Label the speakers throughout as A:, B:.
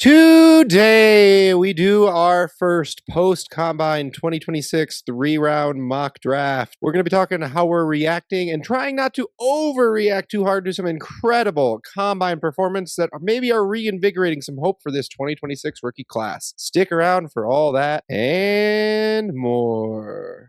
A: Today, we do our first post-combine 2026 three-round mock draft. We're going to be talking how we're reacting and trying not to overreact too hard to some incredible combine performance that maybe are reinvigorating some hope for this 2026 rookie class. Stick around for all that and more.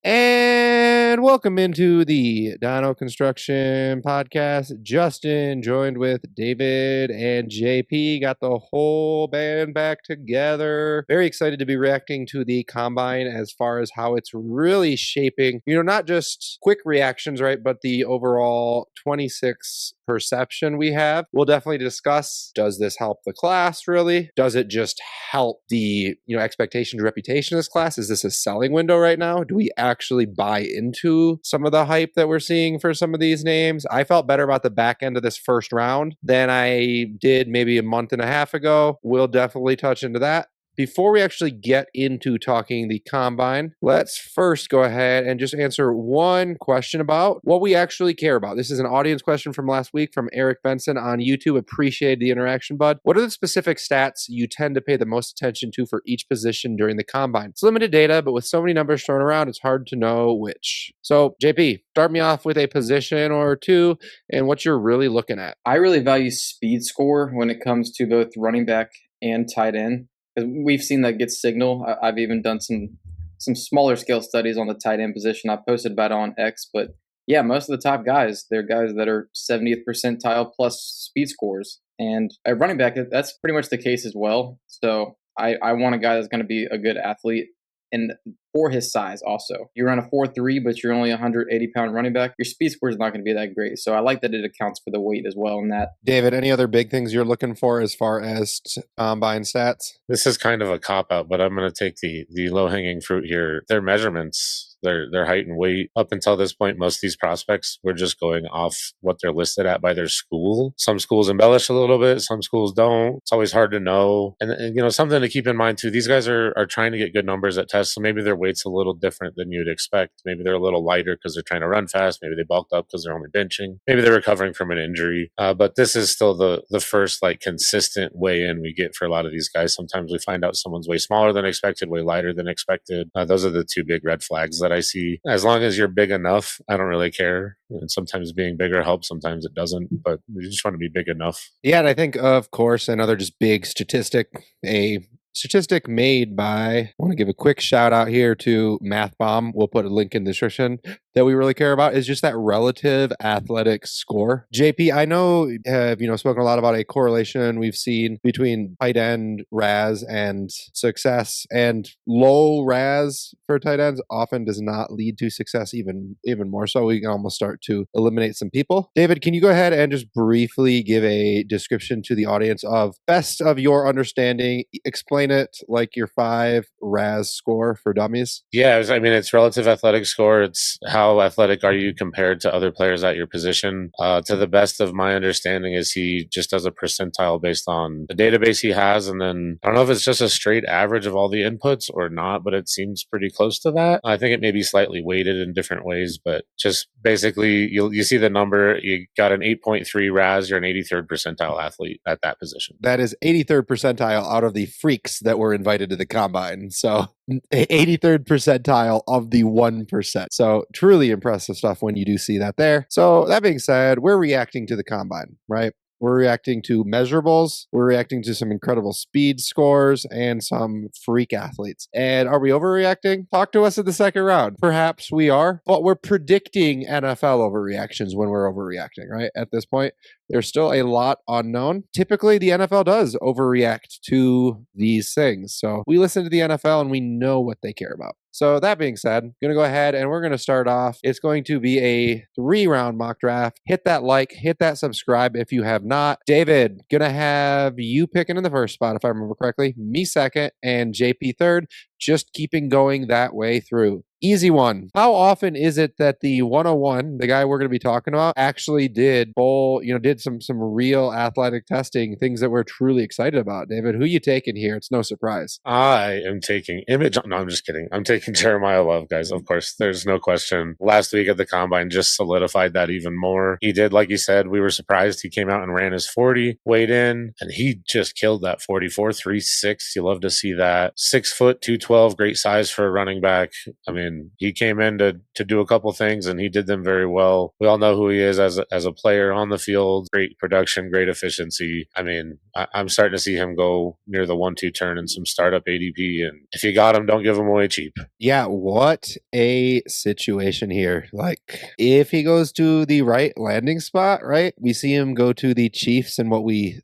A: And welcome into the Dino Construction Podcast. Justin joined with David and JP. Got the whole band back together. Very excited to be reacting to the combine as far as how it's really shaping, not just quick reactions, right, but the overall 26 perception we have. We'll definitely discuss, does this help the class really? Does it just help the, expectations, reputation of this class? Is this a selling window right now? Do we actually buy into some of the hype that we're seeing for some of these names? I felt better about the back end of this first round than I did maybe a month and a half ago. We'll definitely touch into that. Before we actually get into talking the combine, let's first go ahead and just answer one question about what we actually care about. This is an audience question from last week from Eric Benson on YouTube. Appreciate the interaction, bud. What are the specific stats you tend to pay the most attention to for each position during the combine? It's limited data, but with so many numbers thrown around, it's hard to know which. So, JP, start me off with a position or two and what you're really looking at.
B: I really value speed score when it comes to both running back and tight end. We've seen that get signal. I've even done some smaller scale studies on the tight end position. I posted about it on X, but yeah, most of the top guys, they're guys that are 70th percentile plus speed scores. And at running back, that's pretty much the case as well. So I want a guy that's going to be a good athlete and for his size also. You run a 4.3, but you're only a 180-pound running back, your speed score is not going to be that great. So I like that it accounts for the weight as well in that.
A: David, any other big things you're looking for as far as combine stats?
C: This is kind of a cop-out, but I'm going to take the low-hanging fruit here. Their measurements, their height and weight. Up until this point, most of these prospects, we're just going off what they're listed at by their school. Some schools embellish a little bit, some schools don't. It's always hard to know. And something to keep in mind too, these guys are trying to get good numbers at tests, so maybe their weight's a little different than you'd expect. Maybe they're a little lighter because they're trying to run fast. Maybe they bulked up because they're only benching. Maybe they're recovering from an injury. But this is still the first consistent weigh in we get for a lot of these guys. Sometimes we find out someone's way smaller than expected, way lighter than expected. Those are the two big red flags that I see. As long as you're big enough, I don't really care. And sometimes being bigger helps, sometimes it doesn't, but we just want to be big enough.
A: Yeah, and I think, of course, another just big statistic, a statistic made by, I want to give a quick shout out here to Math Bomb. We'll put a link in the description. That we really care about is just that relative athletic score. JP, I know you have spoken a lot about a correlation we've seen between tight end RAS and success, and low RAS for tight ends often does not lead to success, even more so. We can almost start to eliminate some people. David, can you go ahead and just briefly give a description to the audience of best of your understanding? Explain it like your 5 RAS score for dummies.
C: Yeah, it's relative athletic score. It's how athletic are you compared to other players at your position. To the best of my understanding is he just does a percentile based on the database he has, and then I don't know if it's just a straight average of all the inputs or not, but it seems pretty close to that. I think it may be slightly weighted in different ways, but just basically you see the number, you got an 8.3 RAS, you're an 83rd percentile athlete at that position.
A: That is 83rd percentile out of the freaks that were invited to the combine. So 83rd percentile of the 1%. So truly impressive stuff when you do see that there. So that being said, we're reacting to the combine, right? We're reacting to measurables. We're reacting to some incredible speed scores and some freak athletes. And are we overreacting? Talk to us in the second round. Perhaps we are, but we're predicting NFL overreactions when we're overreacting, right? At this point, there's still a lot unknown. Typically, the NFL does overreact to these things. So we listen to the NFL and we know what they care about. So that being said, I'm going to go ahead and we're going to start off. It's going to be a 3-round mock draft. Hit that like, hit that subscribe if you have not. David, going to have you picking in the first spot, if I remember correctly, me second, and JP third, just keeping going that way through. Easy one. How often is it that the 101, the guy we're going to be talking about, actually did some real athletic testing, things that we're truly excited about? David, who you taking here? It's no surprise.
C: I am taking Emmett Johnson. No, I'm just kidding. I'm taking Jeremiyah Love, guys. Of course, there's no question. Last week at the Combine just solidified that even more. He did, like you said, we were surprised. He came out and ran his 40, weighed in, and he just killed that 44.36. You love to see that. 6 foot, 212, great size for a running back. I mean, he came in to do a couple things, and he did them very well. We all know who he is as a player on the field. Great production, great efficiency. I mean, I'm starting to see him go near the 1-2 turn in some startup ADP, and if you got him, don't give him away cheap.
A: Yeah, what a situation here. Like, if he goes to the right landing spot, right, we see him go to the Chiefs and what we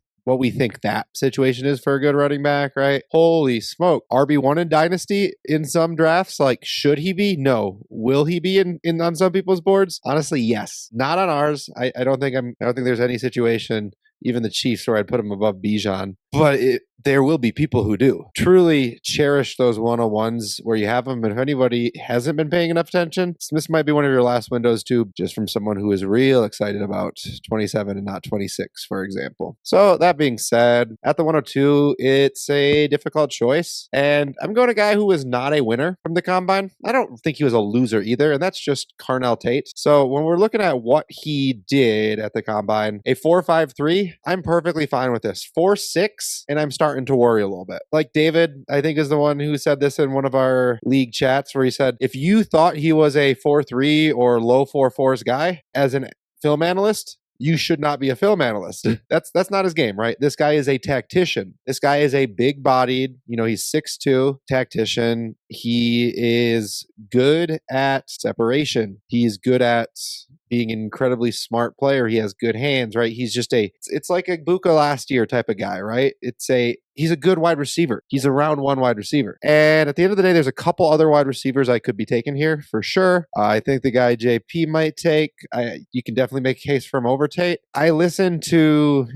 A: think that situation is for a good running back, right? Holy smoke. RB1 in Dynasty in some drafts, like, should he be? No. Will he be in on some people's boards? Honestly, yes. Not on ours. I don't think there's any situation, even the Chiefs, where I'd put him above Bijan. But there will be people who do. Truly cherish those 101s where you have them. And if anybody hasn't been paying enough attention, this might be one of your last windows too, just from someone who is real excited about 27 and not 26, for example. So that being said, at the 102, it's a difficult choice. And I'm going to a guy who was not a winner from the Combine. I don't think he was a loser either. And that's just Carnell Tate. So when we're looking at what he did at the Combine, a 4.53, I'm perfectly fine with this. 4.6, and I'm starting to worry a little bit. Like David, I think, is the one who said this in one of our league chats, where he said, if you thought he was a 4.3 or low 4.4s guy as a film analyst, you should not be a film analyst. That's not his game, right? This guy is a tactician. This guy is a big-bodied, he's 6'2", tactician. He is good at separation. He's good at being an incredibly smart player. He has good hands, right? He's just it's like a Buka last year type of guy, right? He's a good wide receiver. He's a round one wide receiver. And at the end of the day, there's a couple other wide receivers I could be taking here for sure. I think the guy JP might take, you can definitely make a case for him over Tate. I listened to,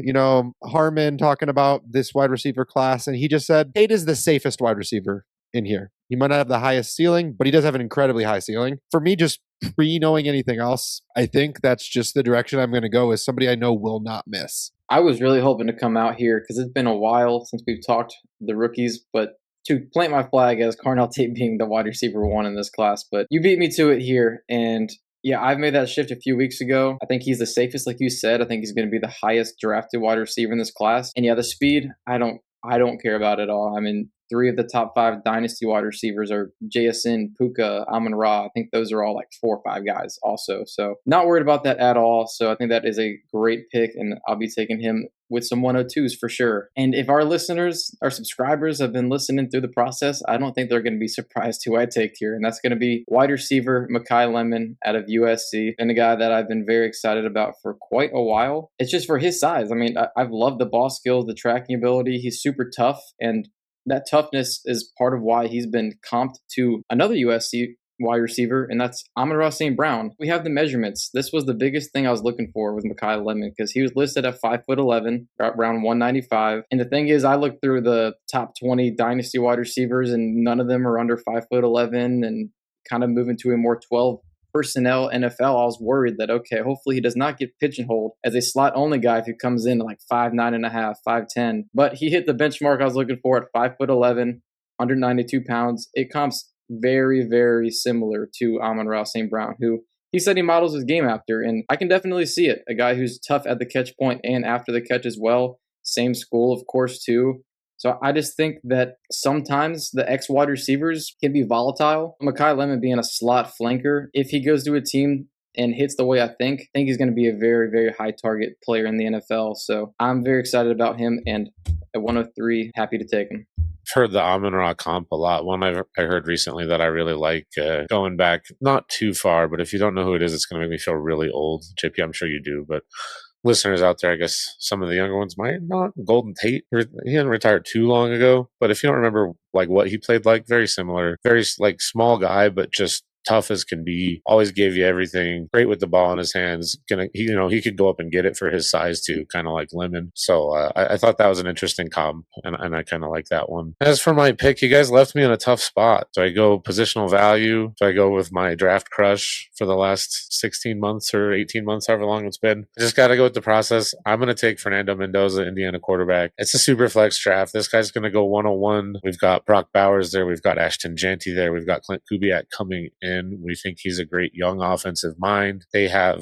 A: Harmon talking about this wide receiver class, and he just said Tate is the safest wide receiver in here. He might not have the highest ceiling, but he does have an incredibly high ceiling. For me, just pre-knowing anything else, I think that's just the direction I'm going to go, is somebody I know will not miss.
B: I was really hoping to come out here because it's been a while since we've talked the rookies, but to plant my flag as Carnell Tate being the wide receiver 1 in this class. But you beat me to it here, and yeah, I've made that shift a few weeks ago. I think he's the safest, like you said. I think he's going to be the highest drafted wide receiver in this class. And yeah, the speed, I don't care about at all. I mean, 3 of the top 5 dynasty wide receivers are JSN, Puka, Amon-Ra. I think those are all like 4 or 5 guys also. So not worried about that at all. So I think that is a great pick, and I'll be taking him with some 102s for sure. And if our listeners, our subscribers have been listening through the process, I don't think they're going to be surprised who I take here. And that's going to be wide receiver Makai Lemon out of USC, and a guy that I've been very excited about for quite a while. It's just for his size. I mean, I've loved the ball skills, the tracking ability. He's super tough, and that toughness is part of why he's been comped to another USC wide receiver, and that's Amon-Ra St. Brown. We have the measurements. This was the biggest thing I was looking for with Makai Lemon, because he was listed at 5'11", around 195. And the thing is, I looked through the top 20 dynasty wide receivers, and none of them are under 5'11", and kind of moving to a more 12 personnel NFL. I was worried that, okay, hopefully he does not get pigeonholed as a slot only guy if he comes in like 5'9.5", 5'10". But he hit the benchmark I was looking for at 5'11", 192 pounds. It comps very, very similar to Amon-Ra St. Brown, who he said he models his game after, and I can definitely see it. A guy who's tough at the catch point and after the catch as well. Same school, of course, too. So I just think that sometimes the X wide receivers can be volatile. Makai Lemon being a slot flanker, if he goes to a team and hits the way I think he's going to be a very, very high target player in the NFL. So I'm very excited about him, and at 103, happy to take him.
C: I've heard the Amon-Ra comp a lot. One I heard recently that I really like, going back not too far, but if you don't know who it is, it's going to make me feel really old. JP, I'm sure you do, but listeners out there, I guess some of the younger ones might not. Golden Tate, he didn't retire too long ago, but if you don't remember like what he played like, very similar, very like small guy, but just tough as can be, always gave you everything, great with the ball in his hands. He could go up and get it for his size too, kind of like Lemon. So I thought that was an interesting comp, and I kind of like that one. As for my pick, you guys left me in a tough spot. Do I go positional value? Do I go with my draft crush for the last 16 months or 18 months, however long it's been? I just got to go with the process. I'm going to take Fernando Mendoza, Indiana quarterback. It's a super flex draft. This guy's going to go 101. We've got Brock Bowers there. We've got Ashton Jeanty there. We've got Clint Kubiak coming in. We think he's a great young offensive mind. They have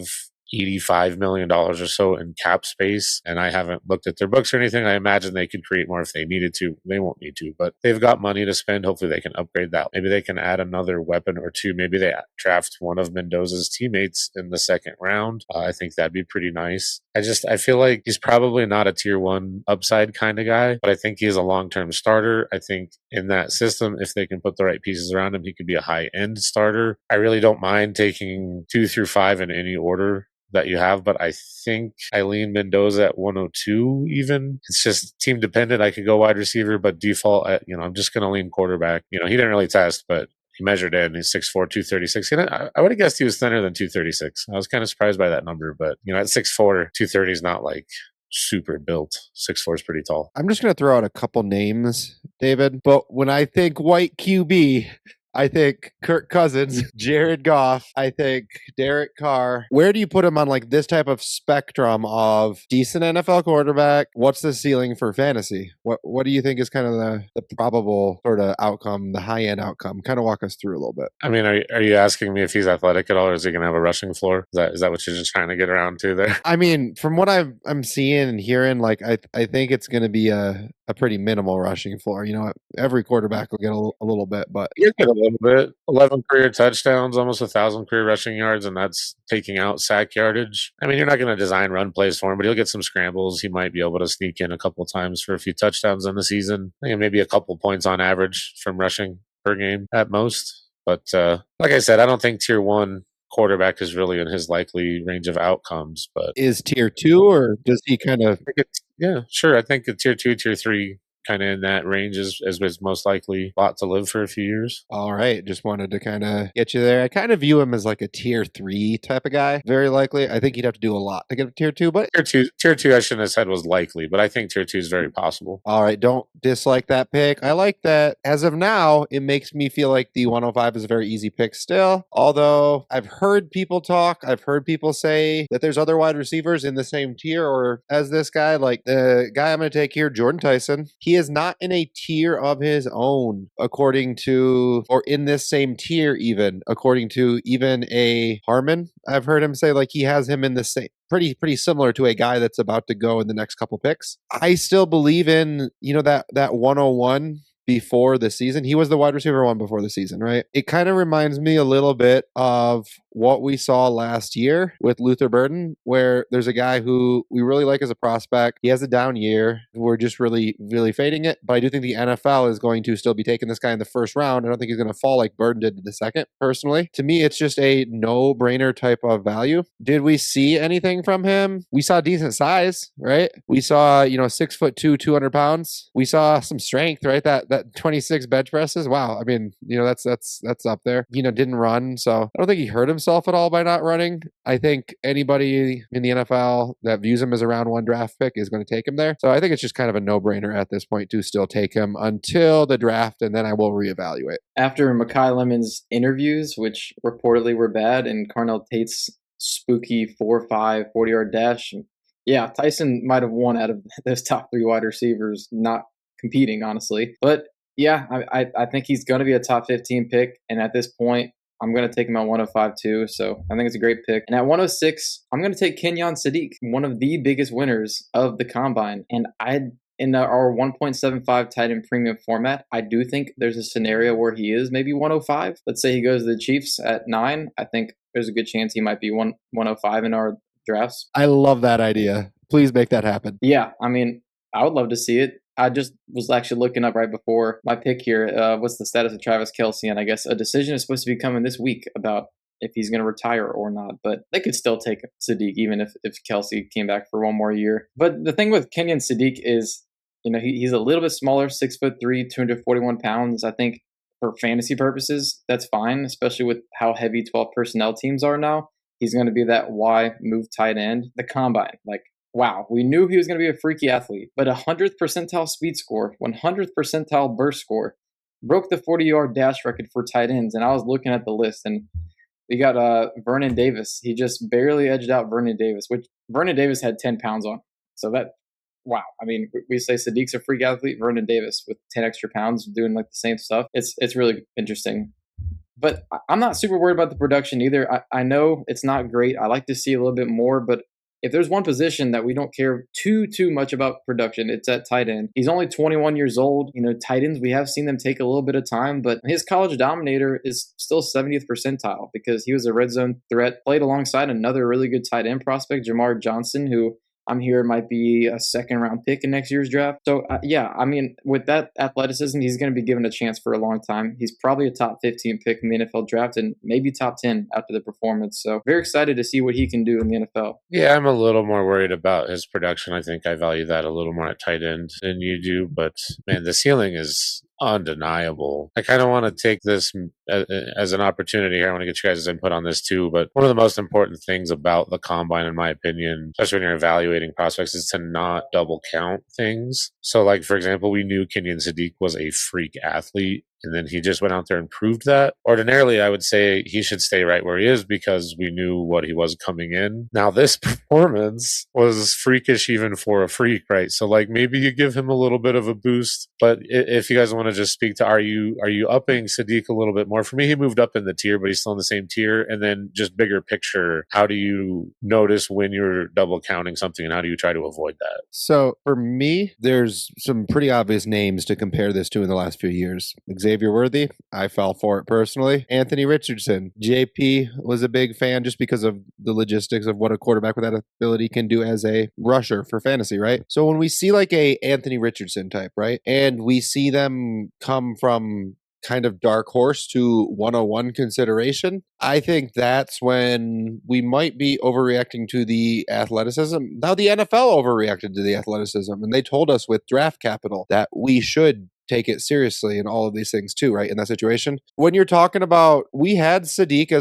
C: $85 million or so in cap space, and I haven't looked at their books or anything. I imagine they could create more if they needed to. They won't need to, but they've got money to spend. Hopefully they can upgrade that. Maybe they can add another weapon or two. Maybe they draft one of Mendoza's teammates in the second round. I think that'd be pretty nice. I feel like he's probably not a tier 1 upside kind of guy, but I think he's a long-term starter. I think in that system, if they can put the right pieces around him, he could be a high-end starter. I really don't mind taking 2 through 5 in any order that you have, but I think I lean Mendoza at 102 even. It's just team dependent. I could go wide receiver, but default at, I'm just going to lean quarterback. He didn't really test, but he measured in. He's 6'4", 236. I would have guessed he was thinner than 236. I was kind of surprised by that number, but at 6'4", 230 is not like super built. 6'4" is pretty tall.
A: I'm just going to throw out a couple names, David, but when I think white QB, I think Kirk Cousins, Jared Goff, I think Derek Carr. Where do you put him on like this type of spectrum of decent NFL quarterback? What's the ceiling for fantasy? What do you think is kind of the probable sort of outcome, the high-end outcome? Kind of walk us through a little bit.
C: I mean, are you asking me if he's athletic at all, or is he going to have a rushing floor? Is that what you're just trying to get around to there?
A: I mean, from what I'm seeing and hearing, like I think it's going to be a pretty minimal rushing floor. Every quarterback will get a little bit, but
C: you get a little bit. 11 career touchdowns, almost 1,000 career rushing yards, and that's taking out sack yardage. I mean, you're not going to design run plays for him, but he'll get some scrambles. He might be able to sneak in a couple times for a few touchdowns in the season. I think maybe a couple points on average from rushing per game at most. But like I said, I don't think tier 1 quarterback is really in his likely range of outcomes. But
A: is tier 2, or does he kind of?
C: Yeah, sure. I think the tier 2, tier 3 kind of in that range is most likely lot to live for a few years.
A: All right. Just wanted to kind of get you there. I kind of view him as like a tier 3 type of guy. Very likely. I think he'd have to do a lot to get a tier 2, but
C: tier two I shouldn't have said was likely, but I think tier 2 is very possible.
A: All right. Don't dislike that pick. I like that. As of now, it makes me feel like the 105 is a very easy pick still. Although I've heard people talk, I've heard people say that there's other wide receivers in the same tier or as this guy, like the guy I'm going to take here, Jordyn Tyson. He is not in a tier of his own, according to, or in this same tier even, according to even a Harmon. I've heard him say like he has him in the same, pretty similar to a guy that's about to go in the next couple picks. I still believe in, that 101 before the season. He was the wide receiver 1 before the season, right? It kind of reminds me a little bit of what we saw last year with Luther Burden, where there's a guy who we really like as a prospect. He has a down year. We're just really, really fading it. But I do think the NFL is going to still be taking this guy in the first round. I don't think he's going to fall like Burden did in the second, personally. To me, it's just a no-brainer type of value. Did we see anything from him? We saw decent size, right? We saw, 6'2", 200 pounds. We saw some strength, right? That 26 bench presses. Wow. I mean, that's up there. Didn't run. So I don't think he hurt himself at all by not running. I think anybody in the NFL that views him as a round 1 draft pick is going to take him there. So I think it's just kind of a no-brainer at this point to still take him until the draft, and then I will reevaluate.
B: After Makai Lemon's interviews, which reportedly were bad, and Carnell Tate's spooky 4.5 40-yard dash, yeah, Tyson might have won out of those top 3 wide receivers, not competing, honestly. But yeah, I think he's going to be a top 15 pick, and at this point, I'm going to take him at 105 too, so I think it's a great pick. And at 106, I'm going to take Kenyon Sadiq, one of the biggest winners of the Combine. And in our 1.75 tight end premium format, I do think there's a scenario where he is maybe 105. Let's say he goes to the Chiefs at 9. I think there's a good chance he might be 105 in our drafts.
A: I love that idea. Please make that happen.
B: Yeah, I mean, I would love to see it. I just was actually looking up right before my pick here. What's the status of Travis Kelce? And I guess a decision is supposed to be coming this week about if he's going to retire or not. But they could still take Sadiq even if Kelce came back for one more year. But the thing with Kenyon Sadiq is, he's a little bit smaller, 6'3", 241 pounds. I think for fantasy purposes, that's fine, especially with how heavy 12 personnel teams are now. He's going to be that Y move tight end. The combine, like, wow, we knew he was going to be a freaky athlete, but 100th percentile speed score, 100th percentile burst score, broke the 40-yard dash record for tight ends. And I was looking at the list, and we got Vernon Davis. He just barely edged out Vernon Davis, which Vernon Davis had 10 pounds on. So that, wow. I mean, we say Sadiq's a freak athlete. Vernon Davis with 10 extra pounds doing like the same stuff. It's really interesting. But I'm not super worried about the production either. I know it's not great. I like to see a little bit more, but if there's one position that we don't care too much about production, it's at tight end. He's only 21 years old. You know, tight ends, we have seen them take a little bit of time, but his college dominator is still 70th percentile because he was a red zone threat, played alongside another really good tight end prospect, Emmett Johnson, who I'm here might be a second-round pick in next year's draft. So, yeah, I mean, with that athleticism, he's going to be given a chance for a long time. He's probably a top 15 pick in the NFL draft and maybe top 10 after the performance. So, very excited to see what he can do in the NFL.
C: Yeah, I'm a little more worried about his production. I think I value that a little more at tight end than you do. But, man, the ceiling is undeniable. I kind of want to take this as an opportunity here. I want to get you guys' input on this too, but one of the most important things about the combine, in my opinion, especially when you're evaluating prospects, is to not double count things. So, like, for example, we knew Kenyon Sadiq was a freak athlete, and then he just went out there and proved that. Ordinarily, I would say he should stay right where he is because we knew what he was coming in. Now, this performance was freakish even for a freak, right? So, like, maybe you give him a little bit of a boost. But if you guys want to just speak to, are you upping Sadiq a little bit more? For me, he moved up in the tier, but he's still in the same tier. And then just bigger picture, how do you notice when you're double counting something and how do you try to avoid that?
A: So for me, there's some pretty obvious names to compare this to in the last few years. Xavier Worthy, I fell for it personally. Anthony Richardson, JP was a big fan just because of the logistics of what a quarterback with that ability can do as a rusher for fantasy, right? So when we see like a Anthony Richardson type, right? And we see them come from kind of dark horse to 101 consideration, I think that's when we might be overreacting to the athleticism. Now the NFL overreacted to the athleticism, and they told us with draft capital that we should take it seriously and all of these things too, right? In that situation, when you're talking about, we had Sadiq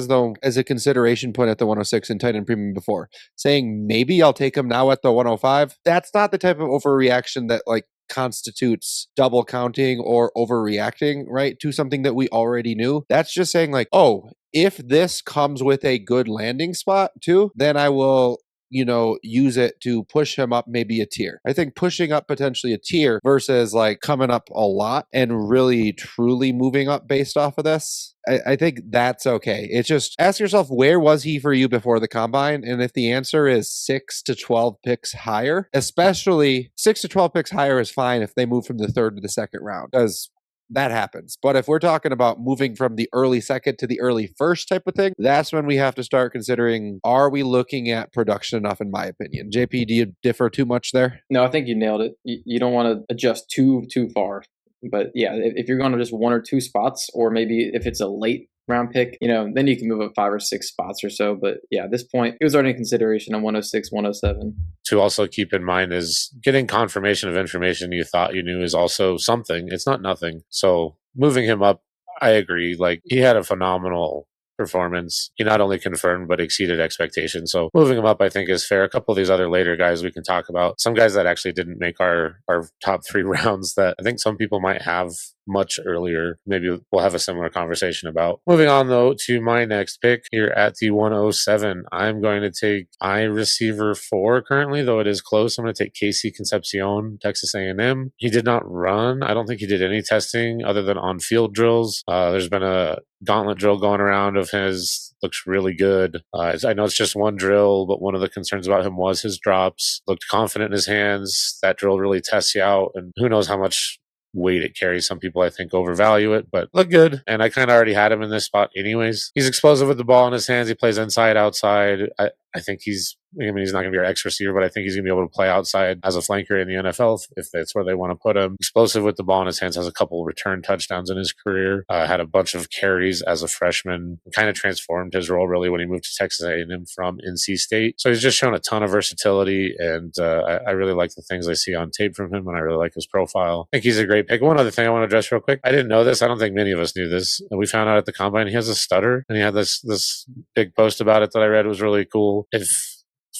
A: as a consideration put at the 106 in tight end premium before, saying maybe I'll take him now at the 105. That's not the type of overreaction that like constitutes double counting or overreacting, right, to something that we already knew. That's just saying like, oh, if this comes with a good landing spot too, then I will use it to push him up maybe a tier. I think pushing up potentially a tier versus like coming up a lot and really truly moving up based off of this, I think that's okay. It's just ask yourself, where was he for you before the combine? And if the answer is 6 to 12 picks higher, especially 6 to 12 picks higher is fine if they move from the third to the second round, because that happens. But if we're talking about moving from the early second to the early first type of thing, that's when we have to start considering, are we looking at production enough, in my opinion? JP, do you differ too much there?
B: No, I think you nailed it. You don't want to adjust too far. But yeah, if you're going to just 1 or 2 spots, or maybe if it's a late round pick, then you can move up 5 or 6 spots or so. But yeah, at this point, it was already in consideration on 106, 107.
C: To also keep in mind is getting confirmation of information you thought you knew is also something. It's not nothing. So moving him up, I agree. Like, he had a phenomenal performance. He not only confirmed but exceeded expectations. So moving him up, I think, is fair. A couple of these other later guys we can talk about. Some guys that actually didn't make our top 3 rounds that I think some people might have much earlier. Maybe we'll have a similar conversation about. Moving on, though, to my next pick here at the 107. I'm going to take receiver 4 currently, though it is close. I'm going to take KC Concepcion, Texas A&M. He did not run. I don't think he did any testing other than on-field drills. There's been a gauntlet drill going around of his. Looks really good. I know it's just one drill, but one of the concerns about him was his drops. Looked confident in his hands. That drill really tests you out, and who knows how much weight it carries. Some people, I think, overvalue it, but look good. And I kind of already had him in this spot anyways. He's explosive with the ball in his hands. He plays inside, outside. I think he's I mean, he's not going to be our X receiver, but I think he's going to be able to play outside as a flanker in the NFL if that's where they want to put him. Explosive with the ball in his hands, has a couple of return touchdowns in his career, had a bunch of carries as a freshman, kind of transformed his role really when he moved to Texas A&M from NC State. So he's just shown a ton of versatility, and I really like the things I see on tape from him, and I really like his profile. I think he's a great pick. One other thing I want to address real quick. I didn't know this. I don't think many of us knew this. We found out at the Combine he has a stutter, and he had this big post about it that I read was really cool. If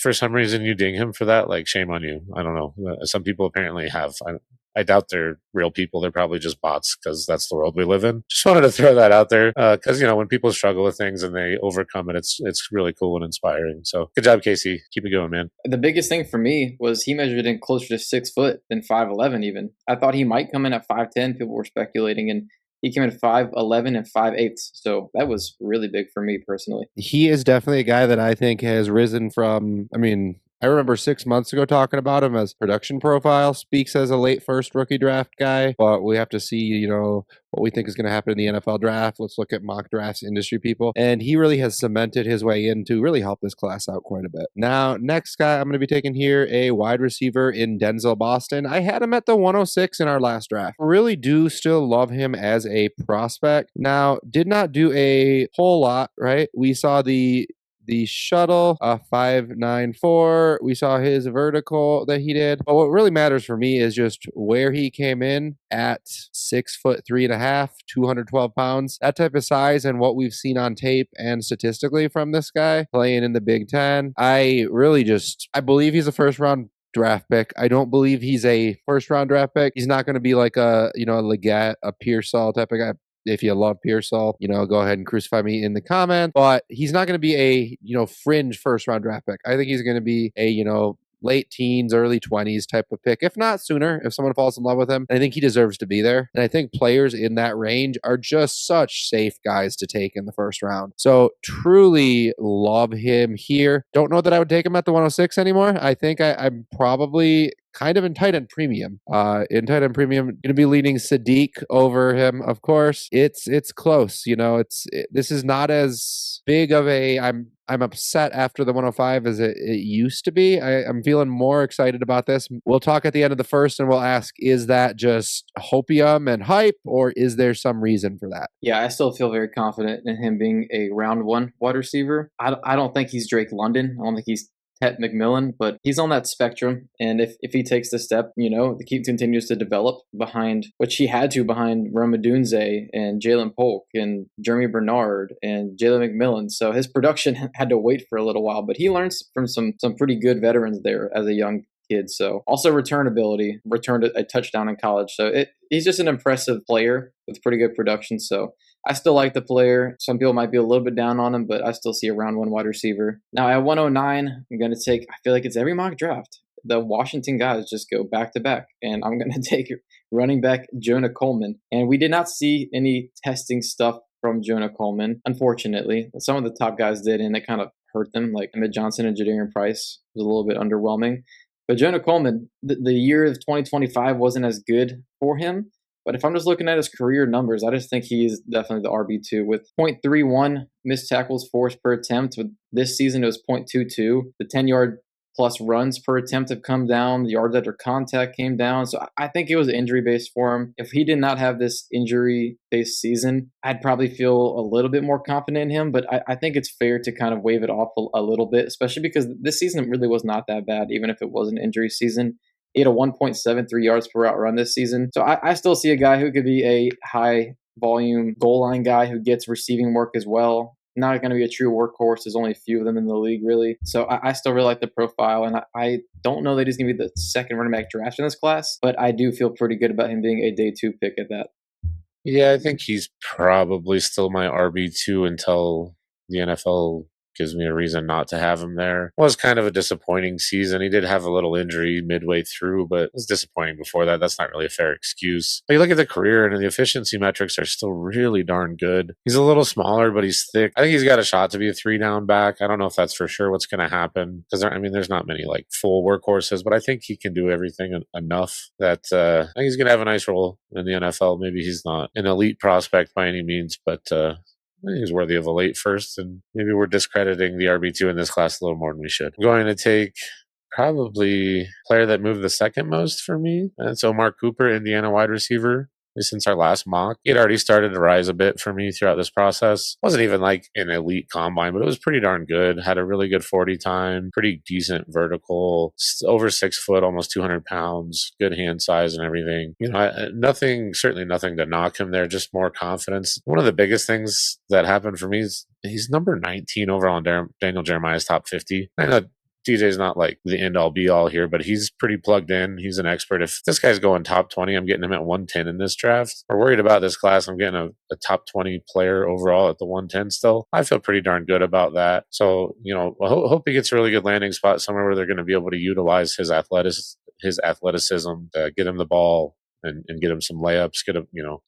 C: for some reason you ding him for that, like, shame on you. I don't know. Some people apparently have. I doubt they're real people. They're probably just bots because that's the world we live in. Just wanted to throw that out there because, when people struggle with things and they overcome it, it's really cool and inspiring. So good job, KC. Keep it going, man.
B: The biggest thing for me was he measured in closer to 6 foot than 5'11" even. I thought he might come in at 5'10". People were speculating, and he came in 5'11" and 5'8". So that was really big for me personally.
A: He is definitely a guy that I think has risen from, I remember 6 months ago talking about him as production profile, speaks as a late first rookie draft guy, but we have to see, what we think is going to happen in the NFL draft. Let's look at mock drafts, industry people. And he really has cemented his way in to really help this class out quite a bit. Now, next guy I'm going to be taking here, a wide receiver in Denzel Boston. I had him at the 106 in our last draft. Really do still love him as a prospect. Now, did not do a whole lot, right? We saw the shuttle, 5.94. We saw his vertical that he did. But what really matters for me is just where he came in at 6'3.5", 212 pounds. That type of size and what we've seen on tape and statistically from this guy playing in the Big Ten. I believe he's a first round draft pick. I don't believe he's a first round draft pick. He's not going to be like a Leggett, a Pearsall type of guy. If you love Pearsall, go ahead and crucify me in the comments. But he's not going to be a, fringe first round draft pick. I think he's going to be a, late teens, early 20s type of pick, if not sooner, if someone falls in love with him. And I think he deserves to be there. And I think players in that range are just such safe guys to take in the first round. So truly love him here. Don't know that I would take him at the 106 anymore. I think I'm probably kind of in tight end premium. In tight end premium, going to be leaning Sadiq over him. Of course, it's close. This is not as big of a. I'm upset after the 105 as it used to be. I'm feeling more excited about this. We'll talk at the end of the first, and we'll ask: is that just hopium and hype, or is there some reason for that?
B: Yeah, I still feel very confident in him being a round one wide receiver. I don't think he's Drake London. I don't think he's Ted McMillan, but he's on that spectrum. And if he takes the step, the key continues to develop behind, which he had to behind Rome Odunze and Jalen Polk and Germie Bernard and Jalen McMillan. So his production had to wait for a little while, but he learns from some pretty good veterans there as a young kid. So also returnability, returned a touchdown in college. So he's just an impressive player with pretty good production. So I still like the player. Some people might be a little bit down on him, but I still see a round one wide receiver. Now at 109, I'm going to take, I feel like it's every mock draft. The Washington guys just go back to back, and I'm going to take running back Jonah Coleman. And we did not see any testing stuff from Jonah Coleman, unfortunately. Some of the top guys did, and it kind of hurt them, like Emmett Johnson and Jadarian Price was a little bit underwhelming. But Jonah Coleman, the year of 2025 wasn't as good for him. But if I'm just looking at his career numbers, I just think he is definitely the RB2 with 0.31 missed tackles forced per attempt. With this season, it was 0.22. The 10-yard plus runs per attempt have come down. The yards after contact came down. So I think it was injury-based for him. If he did not have this injury-based season, I'd probably feel a little bit more confident in him. But I think it's fair to kind of wave it off a little bit, especially because this season really was not that bad, even if it was an injury season. He had a 1.73 yards per route run this season. So I still see a guy who could be a high volume goal line guy who gets receiving work as well. Not going to be a true workhorse. There's only a few of them in the league, really. So I still really like the profile, and I don't know that he's going to be the second running back draft in this class, but I do feel pretty good about him being a day 2 pick at that.
C: Yeah, I think he's probably still my RB2 until the NFL gives me a reason not to have him there. It was kind of a disappointing season. He did have a little injury midway through, but it was disappointing before that. That's not really a fair excuse. But you look at the career, and the efficiency metrics are still really darn good. He's a little smaller, but he's thick. I think he's got a shot to be a 3-down back. I don't know if that's for sure what's going to happen, because there's not many like full workhorses, but I think he can do everything enough that I think he's going to have a nice role in the NFL. Maybe he's not an elite prospect by any means, but I think he's worthy of a late first, and maybe we're discrediting the RB2 in this class a little more than we should. I'm going to take probably player that moved the second most for me. That's Omar Cooper, Indiana wide receiver. Since our last mock, he had already started to rise a bit for me throughout this process. Wasn't even like an elite combine, but it was pretty darn good. Had a really good 40 time, pretty decent vertical, over 6 foot, almost 200 pounds, good hand size and everything. Certainly nothing to knock him there, just more confidence. One of the biggest things that happened for me is he's number 19 overall in Daniel Jeremiah's top 50. I know DJ's not like the end all be all here, but he's pretty plugged in. He's an expert. If this guy's going top 20, I'm getting him at 110 in this draft. We're worried about this class. I'm getting a top 20 player overall at the 110 still. I feel pretty darn good about that. So, I hope he gets a really good landing spot somewhere where they're going to be able to utilize his athleticism to get him the ball and get him some layups,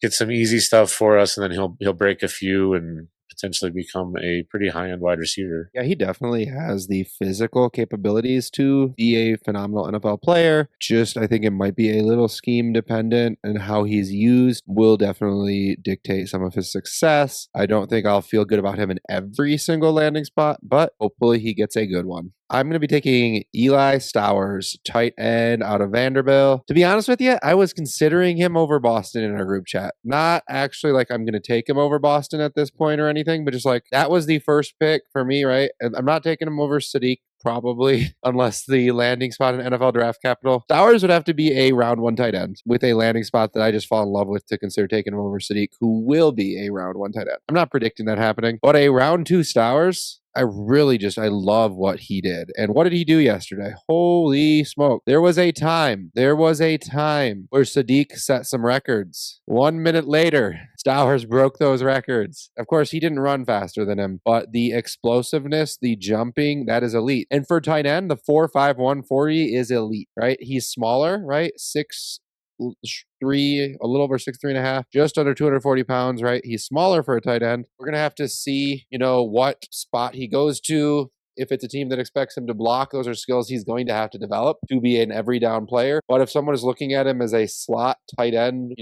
C: get some easy stuff for us, and then he'll break a few and potentially become a pretty high-end wide receiver.
A: Yeah, he definitely has the physical capabilities to be a phenomenal NFL player. Just, I think it might be a little scheme dependent, and how he's used will definitely dictate some of his success. I don't think I'll feel good about him in every single landing spot, but hopefully he gets a good one. I'm going to be taking Eli Stowers, tight end out of Vanderbilt. To be honest with you, I was considering him over Boston in our group chat. Not actually like I'm going to take him over Boston at this point or anything, but just like that was the first pick for me, right? And I'm not taking him over Sadiq, probably, unless the landing spot in NFL draft capital. Stowers would have to be a round 1 tight end with a landing spot that I just fall in love with to consider taking him over Sadiq, who will be a round 1 tight end. I'm not predicting that happening, but a round 2 Stowers, I love what he did. And what did he do yesterday? Holy smoke. There was a time where Sadiq set some records. 1 minute later, Stowers broke those records. Of course, he didn't run faster than him, but the explosiveness, the jumping, that is elite. And for tight end, the 4.5 140 is elite, right? He's smaller, right? 6'3", a little over 6'3.5", just under 240 pounds, right? He's smaller for a tight end. We're going to have to see, what spot he goes to. If it's a team that expects him to block, those are skills he's going to have to develop to be an every down player. But if someone is looking at him as a slot tight end,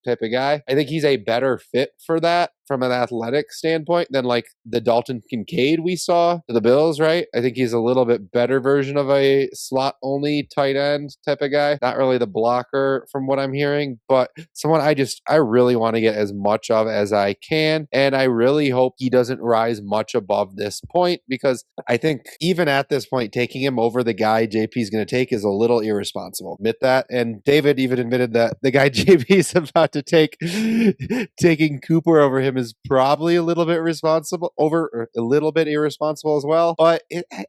A: type of guy, I think he's a better fit for that from an athletic standpoint than like the Dalton Kincaid we saw to the Bills, right? I think he's a little bit better version of a slot only tight end type of guy. Not really the blocker from what I'm hearing, but someone I really want to get as much of as I can. And I really hope he doesn't rise much above this point, because I think even at this point, taking him over the guy JP is going to take is a little irresponsible. Admit that. And David even admitted that the guy JP is about to take, taking Cooper over him is probably a little bit irresponsible as well. But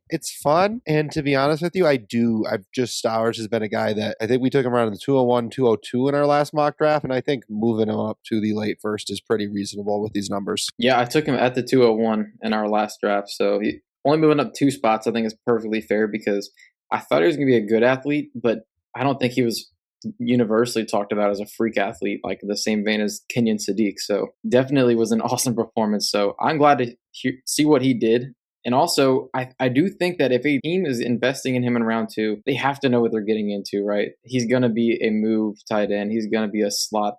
A: it's fun. And to be honest with you, Stowers has been a guy that I think we took him around in the 201, 202 in our last mock draft. And I think moving him up to the late first is pretty reasonable with these numbers.
B: Yeah, I took him at the 201 in our last draft. So he only moving up 2 spots, I think, is perfectly fair, because I thought he was going to be a good athlete, but I don't think he was universally talked about as a freak athlete, like the same vein as Kenyon Sadiq. So definitely was an awesome performance. So I'm glad to see what he did. And also, I do think that if a team is investing in him in round 2, they have to know what they're getting into, right? He's going to be a move tight end. He's going to be a slot,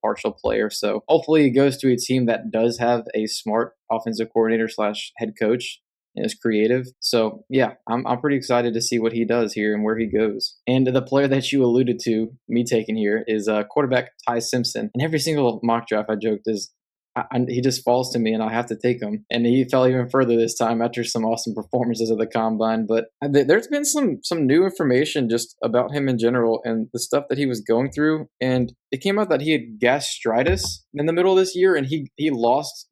B: partial player. So hopefully he goes to a team that does have a smart offensive coordinator / head coach and is creative. So yeah, I'm pretty excited to see what he does here and where he goes. And the player that you alluded to me taking here is quarterback Ty Simpson. And every single mock draft I joked is he just falls to me and I have to take him. And he fell even further this time after some awesome performances at the combine. But there's been some new information just about him in general and the stuff that he was going through. And it came out that he had gastritis in the middle of this year, and he lost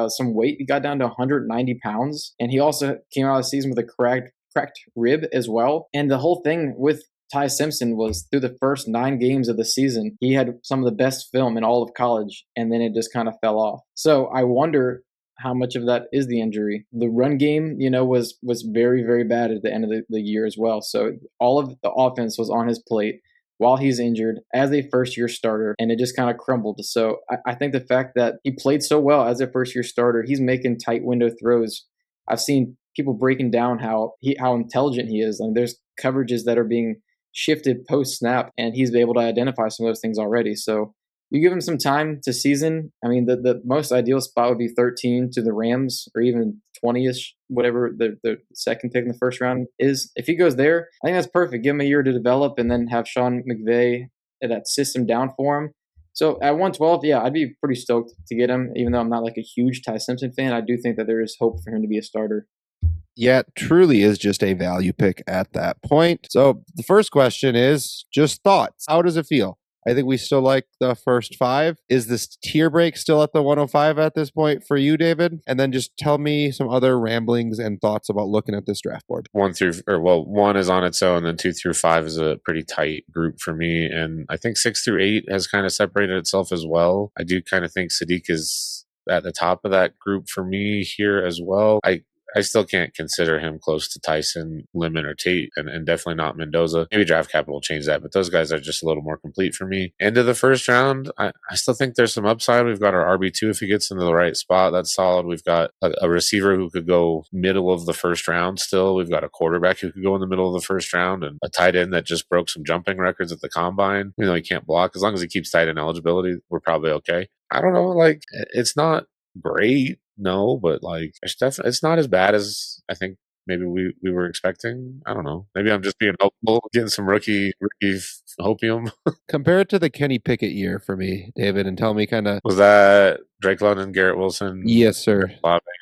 B: some weight. He got down to 190 pounds. And he also came out of the season with a cracked rib as well. And the whole thing with Ty Simpson was through the first 9 games of the season, he had some of the best film in all of college, and then it just kind of fell off. So I wonder how much of that is the injury. The run game, was very, very bad at the end of the year as well. So all of the offense was on his plate while he's injured as a first-year starter, and it just kind of crumbled. So I think the fact that he played so well as a first-year starter, he's making tight window throws. I've seen people breaking down how intelligent he is, and there's coverages that are being shifted post snap, and he's able to identify some of those things already. So you give him some time to season. I mean, the most ideal spot would be 13 to the Rams or even 20-ish, whatever the second pick in the first round is. If he goes there, I think that's perfect. Give him a year to develop and then have Sean McVay that system down for him. So at 112, yeah, I'd be pretty stoked to get him, even though I'm not like a huge Ty Simpson fan. I do think that there is hope for him to be a starter.
A: Yeah, truly is just a value pick at that point. So the first question is just thoughts. How does it feel? I think we still like the first 5. Is this tier break still at the 105 at this point for you, David? And then just tell me some other ramblings and thoughts about looking at this draft board.
C: 1 is on its own, and 2 through 5 is a pretty tight group for me. And I think 6 through 8 has kind of separated itself as well. I do kind of think Sadiq is at the top of that group for me here as well. I still can't consider him close to Tyson, Lemon, or Tate, and definitely not Mendoza. Maybe draft capital will change that, but those guys are just a little more complete for me. End of the first round, I still think there's some upside. We've got our RB2 if he gets into the right spot. That's solid. We've got a receiver who could go middle of the first round still. We've got a quarterback who could go in the middle of the first round, and a tight end that just broke some jumping records at the combine. Even though he can't block, as long as he keeps tight end eligibility, we're probably okay. I don't know. Like, it's not great. No, but like it's not as bad as I think maybe we were expecting. I don't know. Maybe I'm just being hopeful, getting some rookie hopium.
A: Compare it to the Kenny Pickett year for me, David, and tell me kind of.
C: Was that Drake London, Garrett Wilson?
A: Yes, sir.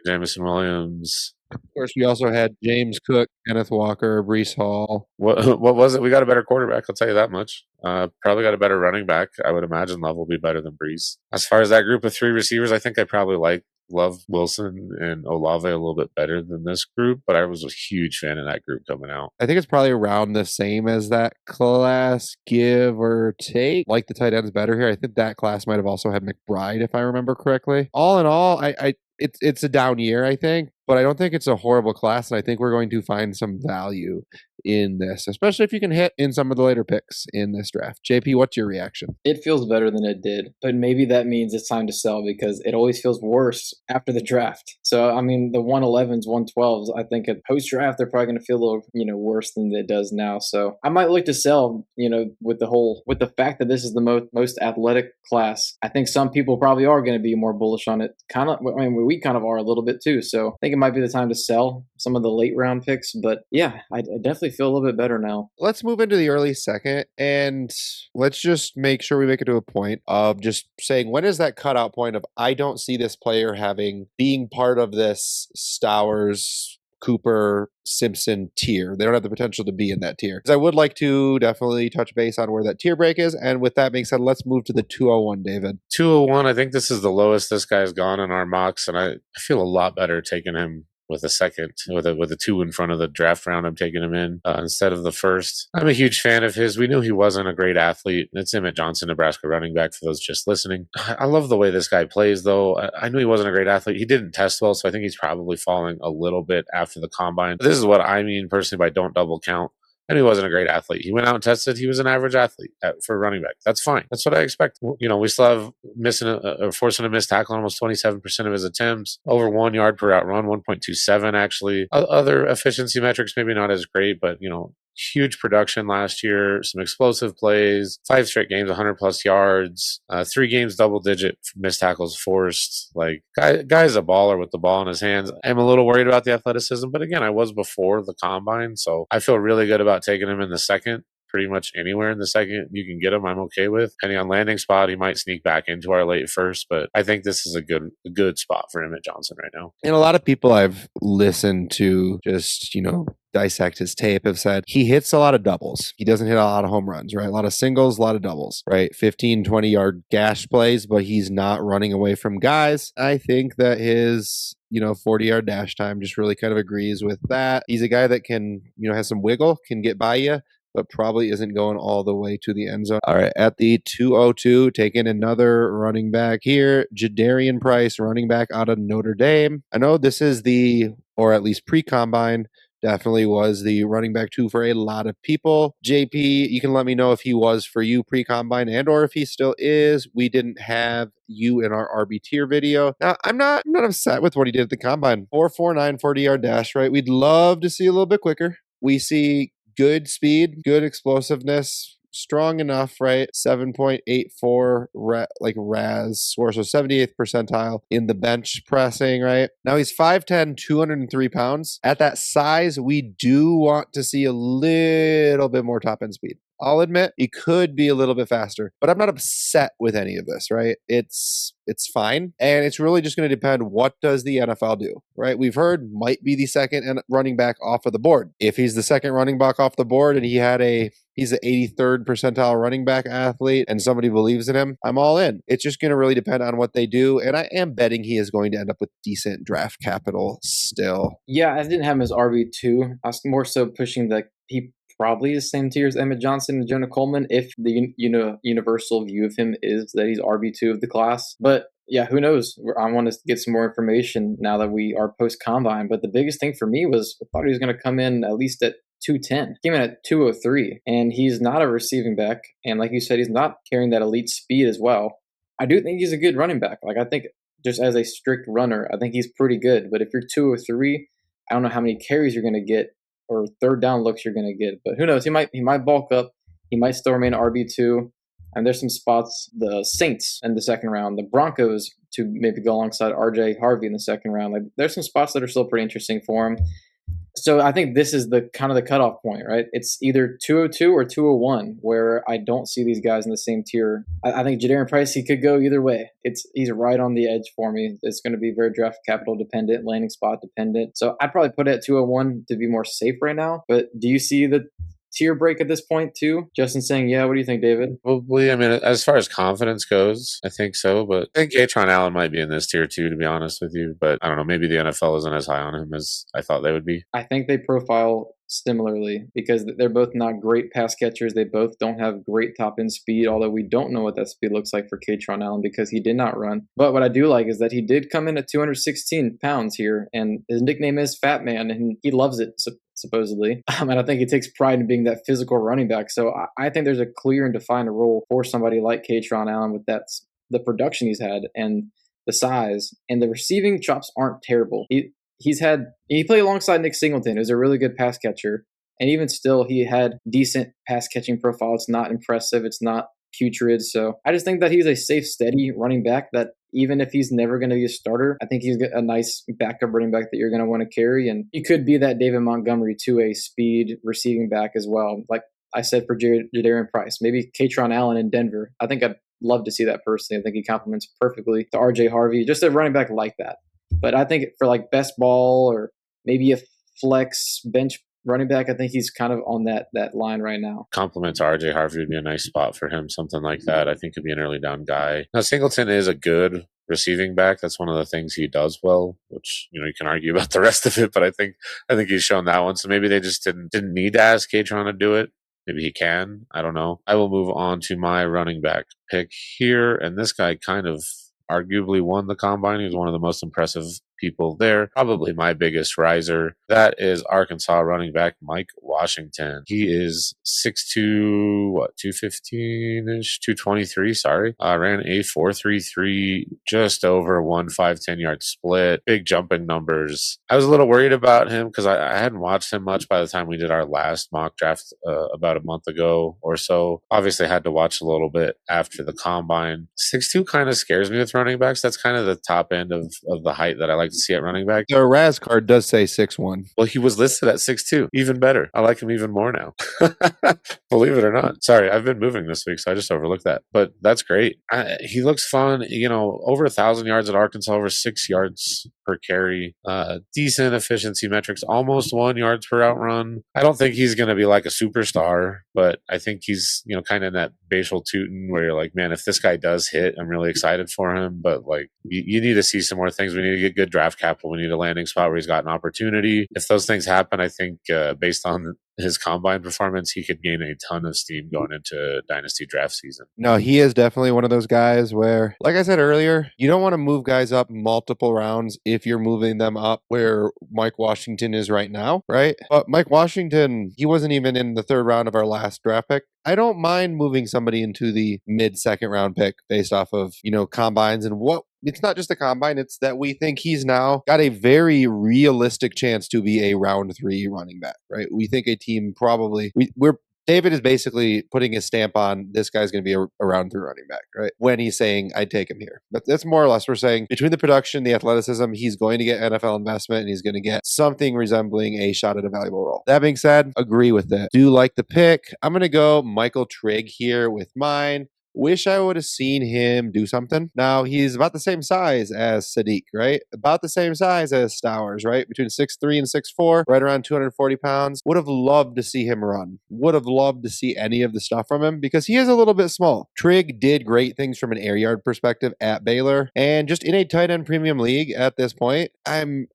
C: Jamison Williams.
A: Of course, we also had James Cook, Kenneth Walker, Breece Hall.
C: What was it? We got a better quarterback, I'll tell you that much. Probably got a better running back. I would imagine Love will be better than Breece. As far as that group of 3 receivers, I think I probably like Love, Wilson, and Olave a little bit better than this group, but I was a huge fan of that group coming out.
A: I think it's probably around the same as that class, give or take. Like the tight ends better here. I think that class might have also had McBride, if I remember correctly. All in all, it's a down year, I think, but I don't think it's a horrible class, and I think we're going to find some value in this, especially if you can hit in some of the later picks in this draft. JP, what's your reaction?
B: It feels better than it did, but maybe that means it's time to sell because it always feels worse after the draft. So, I mean, the 111s, 112s, I think at post-draft, they're probably going to feel a little, worse than it does now. So I might look to sell, with the fact that this is the most athletic class. I think some people probably are going to be more bullish on it. We kind of are a little bit too. So I think it might be the time to sell some of the late round picks, but yeah, I definitely feel a little bit better now.
A: Let's move into the early second, and let's just make sure we make it to a point of just saying, when is that cutout point of I don't see this player being part of this Stowers, Cooper, Simpson tier. They don't have the potential to be in that tier. Because I would like to definitely touch base on where that tier break is. And with that being said, let's move to the 201, David.
C: 201, I think this is the lowest this guy's gone in our mocks, and I feel a lot better taking him with a second, with a 2 in front of the draft round. I'm taking him in instead of the first. I'm a huge fan of his. We knew he wasn't a great athlete. It's Emmett Johnson, Nebraska running back, for those just listening. I love the way this guy plays, though. I knew he wasn't a great athlete. He didn't test well, so I think he's probably falling a little bit after the combine. This is what I mean personally by don't double count. And he wasn't a great athlete. He went out and tested. He was an average athlete for running back. That's fine. That's what I expect. We still have forcing a missed tackle on almost 27% of his attempts. Over 1 yard per out run, 1.27 actually. Other efficiency metrics, maybe not as great, but, huge production last year, some explosive plays, 5 straight games, 100 plus yards, 3 games, double digit missed tackles forced. Like, guy's a baller with the ball in his hands. I'm a little worried about the athleticism, but again, I was before the combine, so I feel really good about taking him in the second. Pretty much anywhere in the second you can get him, I'm okay with. Depending on landing spot, he might sneak back into our late first, but I think this is a good spot for Emmett Johnson right now.
A: And a lot of people I've listened to just, dissect his tape have said he hits a lot of doubles. He doesn't hit a lot of home runs, right? A lot of singles, a lot of doubles, right? 15, 20-yard gash plays, but he's not running away from guys. I think that his 40-yard dash time just really kind of agrees with that. He's a guy that can, has some wiggle, can get by you, but probably isn't going all the way to the end zone. All right, at the 202, taking another running back here, Jadarian Price, running back out of Notre Dame. I know this is or at least pre-combine, definitely was the running back 2 for a lot of people. JP, you can let me know if he was for you pre-combine and or if he still is. We didn't have you in our RB tier video. Now, I'm not upset with what he did at the combine. 4.49 40-yard dash, right? We'd love to see a little bit quicker. We see good speed, good explosiveness, strong enough, right? 7.84 RAS score, so 78th percentile in the bench pressing, right? Now he's 5'10", 203 pounds. At that size, we do want to see a little bit more top end speed. I'll admit he could be a little bit faster, but I'm not upset with any of this, right? It's fine. And it's really just going to depend, what does the NFL do, right? We've heard might be the second running back off of the board. If he's the second running back off the board and he's the 83rd percentile running back athlete and somebody believes in him, I'm all in. It's just going to really depend on what they do. And I am betting he is going to end up with decent draft capital still.
B: Yeah, I didn't have him as RB2. I was more so pushing he probably is the same tier as Emmett Johnson and Jonah Coleman, if the universal view of him is that he's RB2 of the class. But yeah, who knows? I want to get some more information now that we are post-combine. But the biggest thing for me was, I thought he was going to come in at least at 210. Came in at 203, and he's not a receiving back. And like you said, he's not carrying that elite speed as well. I do think he's a good running back. I think just as a strict runner, I think he's pretty good. But if you're 203, I don't know how many carries you're going to get or third down looks you're going to get. But who knows? He might bulk up. He might still remain RB2. And there's some spots, the Saints in the second round, the Broncos to maybe go alongside RJ Harvey in the second round. There's some spots that are still pretty interesting for him. So I think this is the kind of the cutoff point, right? It's either 202 or 201, where I don't see these guys in the same tier. I think Jadarian Price, he could go either way. He's right on the edge for me. It's going to be very draft capital dependent, landing spot dependent. So I'd probably put it at 201 to be more safe right now. But do you see the tier break at this point too? Justin saying, yeah. What do you think, David?
C: Probably. I mean, as far as confidence goes, I think so. But I think Kaytron Allen might be in this tier too, to be honest with you. But I don't know. Maybe the NFL isn't as high on him as I thought they would be.
B: I think they profile similarly because they're both not great pass catchers. They both don't have great top end speed, although we don't know what that speed looks like for Kaytron Allen because he did not run. But what I do like is that he did come in at 216 pounds here, and his nickname is Fat Man, and he loves it, supposedly. And I think he takes pride in being that physical running back. So I think there's a clear and defined role for somebody like Kaytron Allen with the production he's had and the size, and the receiving chops aren't terrible. He played alongside Nick Singleton, who's a really good pass catcher, and even still, he had decent pass catching profile. It's not impressive. It's not putrid. So I just think that he's a safe, steady running back that even if he's never going to be a starter, I think he's a nice backup running back that you're going to want to carry. And he could be that David Montgomery to a speed receiving back as well. Like I said for Jadarian Price, maybe Kaytron Allen in Denver. I think I'd love to see that personally. I think he complements perfectly to RJ Harvey, just a running back like that. But I think for like best ball or maybe a flex bench running back, I think he's kind of on that line right now.
C: Compliment to RJ Harvey would be a nice spot for him, something like that. I think he'd be an early down guy. Now, Singleton is a good receiving back. That's one of the things he does well, which, you can argue about the rest of it, but I think he's shown that one. So maybe they just didn't need to ask Kaytron to do it. Maybe he can. I don't know. I will move on to my running back pick here, and this guy kind of arguably won the combine. He was one of the most impressive people there. Probably my biggest riser. That is Arkansas running back Mike Washington. He is 6'2", 215-ish, 223, sorry. Ran a 4.33, just over 1 5-10 yard split. Big jumping numbers. I was a little worried about him because I hadn't watched him much by the time we did our last mock draft about a month ago or so. Obviously had to watch a little bit after the combine. 6'2" kind of scares me with running backs. That's kind of the top end of the height that I like to see at running back.
A: The RAS card does say 6'1".
C: Well, he was listed at 6'2". Even better. I like him even more now. Believe it or not. Sorry, I've been moving this week, so I just overlooked that. But that's great. He looks fun. Over 1,000 yards at Arkansas, over 6 yards per carry. Decent efficiency metrics, almost 1 yard per outrun. I don't think he's going to be like a superstar, but I think he's, kind of in that Bashal Tootin where you're like, man, if this guy does hit, I'm really excited for him. But like, you need to see some more things. We need to get good draft capital. We need a landing spot where he's got an opportunity. If those things happen, I think based on his combine performance, he could gain a ton of steam going into dynasty draft season.
A: No, he is definitely one of those guys where, like I said earlier, you don't want to move guys up multiple rounds if you're moving them up where Mike Washington is right now, right? But Mike Washington, he wasn't even in the third round of our last draft pick. I don't mind moving somebody into the mid-second round pick based off of, combines and what. It's not just a combine, it's that we think he's now got a very realistic chance to be a round 3 running back, right? We think a team probably, we're David is basically putting his stamp on this guy's going to be a round 3 running back, right? When he's saying, I'd take him here. But that's more or less we're saying between the production, the athleticism, he's going to get NFL investment and he's going to get something resembling a shot at a valuable role. That being said, agree with that. Do like the pick. I'm going to go Michael Trigg here with mine. Wish I would have seen him do something. Now, he's about the same size as Sadiq, right? About the same size as Stowers, right? Between 6'3" and 6'4", right around 240 pounds. Would have loved to see him run. Would have loved to see any of the stuff from him because he is a little bit small. Trigg did great things from an air yard perspective at Baylor. And just in a tight end premium league at this point, I'm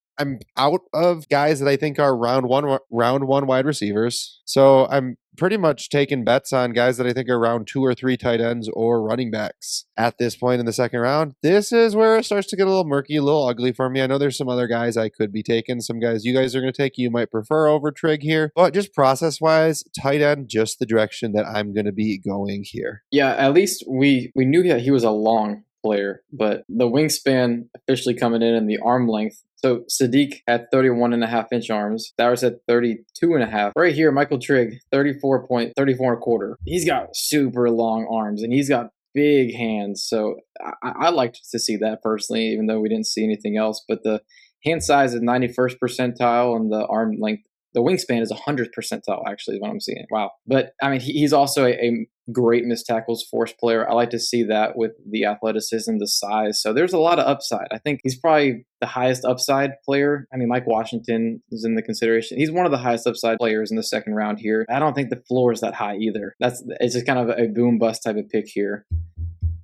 A: out of guys that I think are round one wide receivers. So I'm pretty much taking bets on guys that I think are round 2 or 3 tight ends or running backs at this point in the second round. This is where it starts to get a little murky, a little ugly for me. I know there's some other guys I could be taking, some guys you guys are going to take you might prefer over Trigg here, but just process-wise, tight end, just the direction that I'm going to be going here.
B: Yeah, at least we knew that he was a long player, but the wingspan officially coming in and the arm length. So Sadiq had 31.5-inch arms. Stowers had 32.5. Right here, Michael Trigg, 34.34.25. He's got super long arms and he's got big hands. So I liked to see that personally, even though we didn't see anything else. But the hand size is 91st percentile and the arm length, the wingspan is 100th percentile, actually, is what I'm seeing. Wow. But, I mean, he's also a great missed tackles force player. I like to see that with the athleticism, the size. So there's a lot of upside. I think he's probably the highest upside player. I mean, Mike Washington is in the consideration. He's one of the highest upside players in the second round here. I don't think the floor is that high either. It's just kind of a boom bust type of pick here.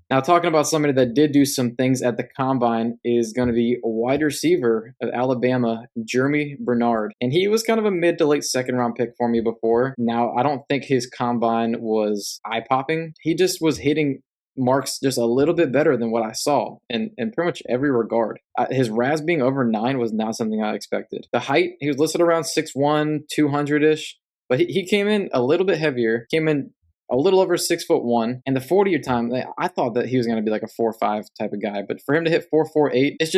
B: Now, talking about somebody that did do some things at the combine is going to be a wide receiver of Alabama, Germie Bernard. And he was kind of a mid to late second round pick for me before. Now, I don't think his combine was eye-popping. He just was hitting marks just a little bit better than what I saw in pretty much every regard. His RAS being over 9 was not something I expected. The height, he was listed around 6'1", 200-ish. But he came in a little bit heavier, came in a little over 6'1", and the 40 time, I thought that he was going to be like a 4.5 type of guy, but for him to hit 4.48, it's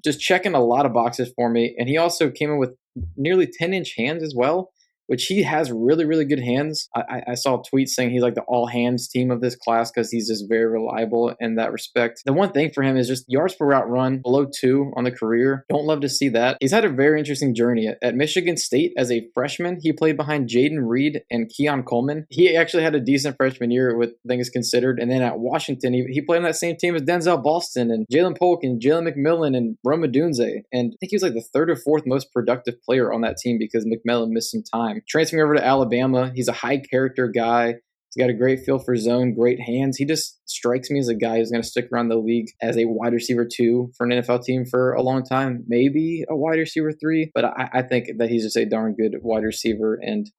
B: just checking a lot of boxes for me. And he also came in with nearly 10-inch hands as well, which he has really, really good hands. I saw tweets saying he's like the all-hands team of this class because he's just very reliable in that respect. The one thing for him is just yards per route run below 2 on the career. Don't love to see that. He's had a very interesting journey. At Michigan State as a freshman, he played behind Jaden Reed and Kenyon Coleman. He actually had a decent freshman year with things considered. And then at Washington, he played on that same team as Denzel Boston and Jalen Polk and Jalen McMillan and Roma Dunze. And I think he was like the 3rd or 4th most productive player on that team because McMillan missed some time. Transferring over to Alabama, he's a high character guy. He's got a great feel for zone, great hands. He just strikes me as a guy who's going to stick around the league as a wide receiver 2 for an NFL team for a long time, maybe a wide receiver 3. But I think that he's just a darn good wide receiver. And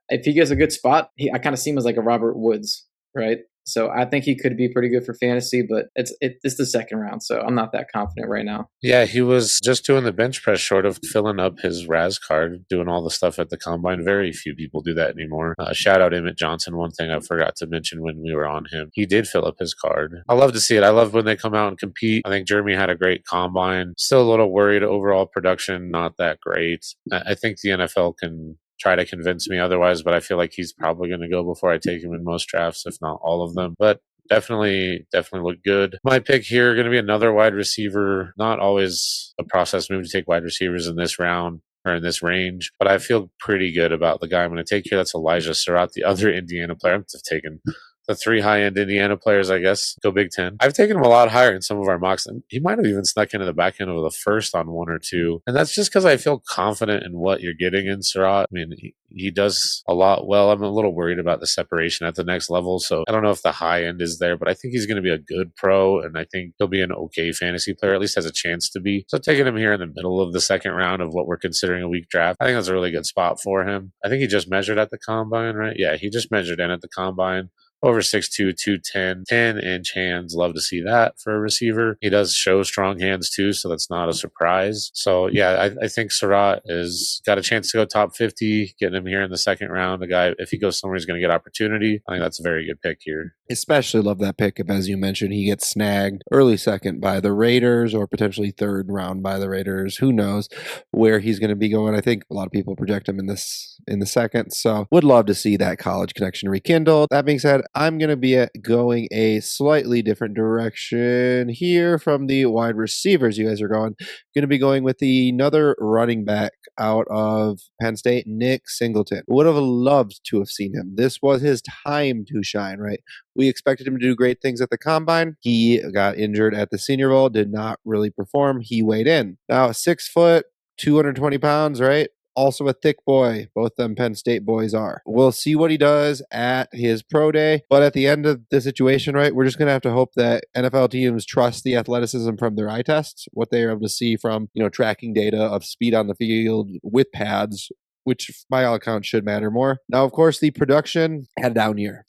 B: if he gets a good spot, I kind of see him as like a Robert Woods, right? So I think he could be pretty good for fantasy, but it's the second round, so I'm not that confident right now.
C: Yeah, he was just doing the bench press short of filling up his RAS card, doing all the stuff at the combine. Very few people do that anymore. Shout out Emmett Johnson. One thing I forgot to mention when we were on him, he did fill up his card. I love to see it. I love when they come out and compete. I think Germie had a great combine. Still a little worried overall production, not that great. I think the NFL can try to convince me otherwise, but I feel like he's probably going to go before I take him in most drafts, if not all of them. But definitely look good. My pick here going to be another wide receiver. Not always a process move to take wide receivers in this round or in this range, but I feel pretty good about the guy I'm going to take here. That's Elijah Sarratt, the other Indiana player. I'm taking the 3 high-end Indiana players, I guess, go Big Ten. I've taken him a lot higher in some of our mocks. He might have even snuck into the back end of the first on 1 or 2. And that's just because I feel confident in what you're getting in Sarratt. I mean, he does a lot well. I'm a little worried about the separation at the next level. So I don't know if the high end is there, but I think he's going to be a good pro. And I think he'll be an okay fantasy player, at least has a chance to be. So taking him here in the middle of the second round of what we're considering a weak draft, I think that's a really good spot for him. I think he just measured at the combine, right? Yeah, he just measured in at the combine. over 6'2", 210, 10-inch hands. Love to see that for a receiver. He does show strong hands too, so that's not a surprise. So yeah, I think Sarratt has got a chance to go top 50, getting him here in the second round. The guy, if he goes somewhere, he's going to get opportunity. I think that's a very good pick here.
A: Especially love that pick if, as you mentioned, he gets snagged early second by the Raiders or potentially third round by the Raiders. Who knows where he's going to be going? I think a lot of people project him in the second. So would love to see that college connection rekindled. That being said, I'm going to be going a slightly different direction here from the wide receivers. You guys are going to be going with another running back out of Penn State, Nick Singleton. Would have loved to have seen him. This was his time to shine, right? We expected him to do great things at the combine. He got injured at the Senior Bowl, did not really perform. He weighed in. Now, 6 foot, 220 pounds, right? Also a thick boy. Both them Penn State boys are. We'll see what he does at his pro day. But at the end of the situation, right, we're just going to have to hope that NFL teams trust the athleticism from their eye tests, what they are able to see from, tracking data of speed on the field with pads, which by all accounts should matter more. Now, of course, the production had a down year.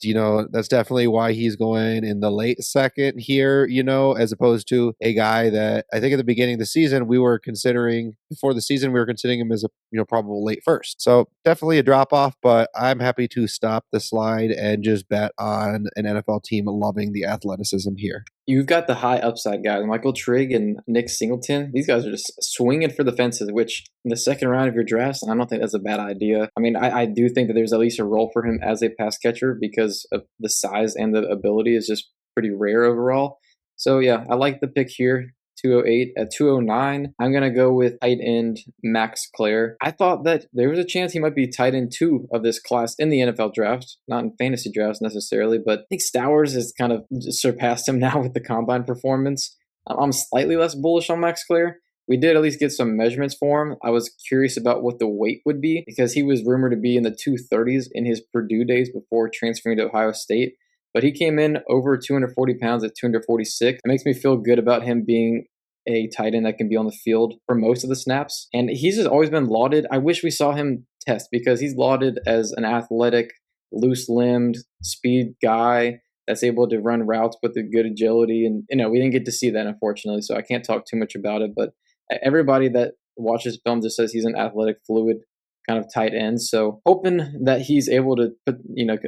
A: That's definitely why he's going in the late second here, as opposed to a guy that I think at the beginning of the season, before the season, we were considering him as a, probable late first. So definitely a drop off, but I'm happy to stop the slide and just bet on an NFL team loving the athleticism here.
B: You've got the high upside guys, Michael Trigg and Nick Singleton. These guys are just swinging for the fences, which in the second round of your drafts, I don't think that's a bad idea. I mean, I do think that there's at least a role for him as a pass catcher because of the size and the ability is just pretty rare overall. So yeah, I like the pick here. 208 at 209. I'm going to go with tight end Max Klare. I thought that there was a chance he might be tight end 2 of this class in the NFL draft, not in fantasy drafts necessarily, but I think Stowers has kind of surpassed him now with the combine performance. I'm slightly less bullish on Max Klare. We did at least get some measurements for him. I was curious about what the weight would be because he was rumored to be in the 230s in his Purdue days before transferring to Ohio State. But he came in over 240 pounds at 246. It makes me feel good about him being a tight end that can be on the field for most of the snaps. And he's just always been lauded. I wish we saw him test because he's lauded as an athletic, loose-limbed, speed guy that's able to run routes with a good agility. And, we didn't get to see that, unfortunately, so I can't talk too much about it. But everybody that watches film just says he's an athletic, fluid kind of tight end. So hoping that he's able to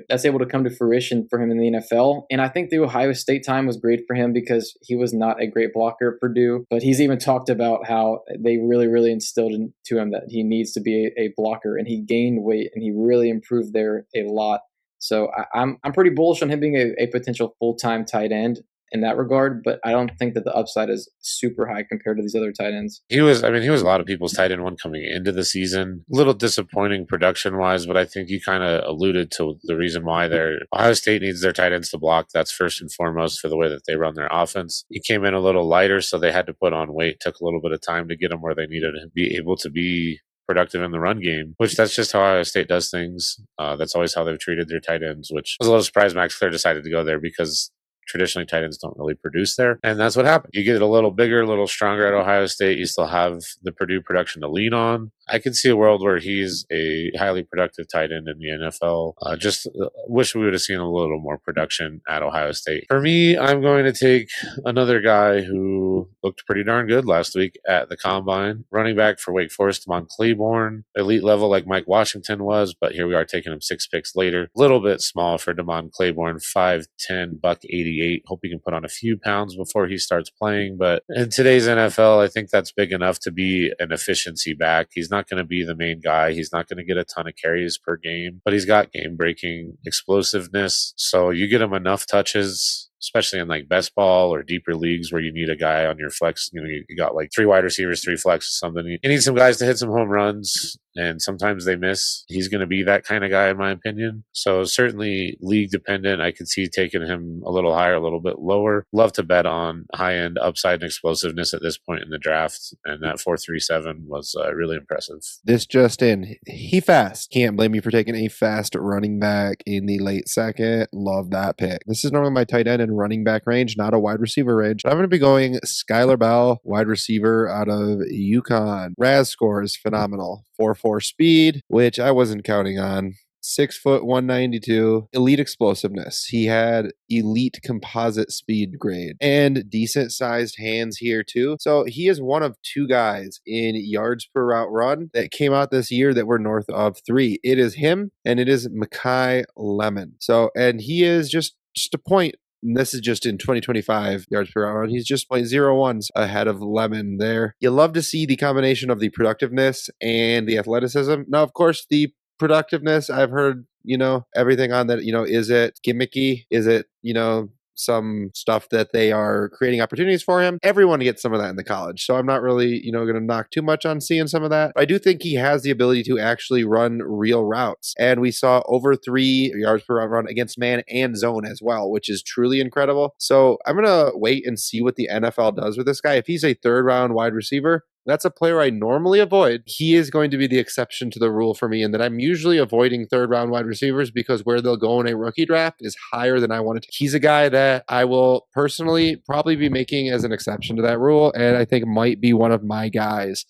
B: that's able to come to fruition for him in the NFL. And I think the Ohio State time was great for him because he was not a great blocker at Purdue, but he's even talked about how they really, really instilled into him that he needs to be a blocker, and he gained weight and he really improved there a lot. So I'm pretty bullish on him being a potential full-time tight end in that regard, but I don't think that the upside is super high compared to these other tight ends.
C: He was a lot of people's tight end one coming into the season. A little disappointing production-wise, but I think you kind of alluded to the reason why Ohio State needs their tight ends to block. That's first and foremost for the way that they run their offense. He came in a little lighter, so they had to put on weight. Took a little bit of time to get him where they needed to be able to be productive in the run game, which that's just how Ohio State does things. That's always how they've treated their tight ends, which I was a little surprised Max Klare decided to go there because traditionally tight ends don't really produce there. And that's what happened. You get a little bigger, a little stronger at Ohio State. You still have the Purdue production to lean on. I could see a world where he's a highly productive tight end in the NFL. Just wish we would have seen a little more production at Ohio State. For me, I'm going to take another guy who looked pretty darn good last week at the Combine. Running back for Wake Forest, Demond Claiborne. Elite level like Mike Washington was, but here we are taking him 6 picks later. A little bit small for Demond Claiborne, 5'10", $188. Hope he can put on a few pounds before he starts playing. But in today's NFL, I think that's big enough to be an efficiency back. He's not going to be the main guy. He's not going to get a ton of carries per game, but he's got game-breaking explosiveness. So you get him enough touches, especially in like best ball or deeper leagues where you need a guy on your flex. You got like 3 wide receivers, 3 flex, something. You need some guys to hit some home runs, and sometimes they miss. He's going to be that kind of guy, in my opinion. So certainly league dependent. I could see taking him a little higher, a little bit lower. Love to bet on high-end upside and explosiveness at this point in the draft, and that 4.37 was really impressive.
A: This just in. He fast. Can't blame you for taking a fast running back in the late second. Love that pick. This is normally my tight end and running back range, not a wide receiver range. I'm going to be going Skyler Bell, wide receiver out of UConn. RAS score is phenomenal. 4.4 speed, which I wasn't counting on. 6 foot 192, elite explosiveness. He had elite composite speed grade and decent sized hands here too. So he is one of 2 guys in yards per route run that came out this year that were north of 3. It is him and it is Makai Lemon. So, and he is just a point. And this is just in 2025 yards per route run. He's just 0.01s ahead of Lemon there. You love to see the combination of the productiveness and the athleticism. Now, of course, the productiveness, I've heard, everything on that, is it gimmicky? Is it, some stuff that they are creating opportunities for him? Everyone gets some of that in the college. So I'm not really, going to knock too much on seeing some of that. But I do think he has the ability to actually run real routes. And we saw over 3 yards per route run against man and zone as well, which is truly incredible. So I'm going to wait and see what the NFL does with this guy. If he's a 3rd round wide receiver, that's a player I normally avoid. He is going to be the exception to the rule for me, in that I'm usually avoiding 3rd round wide receivers because where they'll go in a rookie draft is higher than I want to. He's a guy that I will personally probably be making as an exception to that rule, and I think might be one of my guys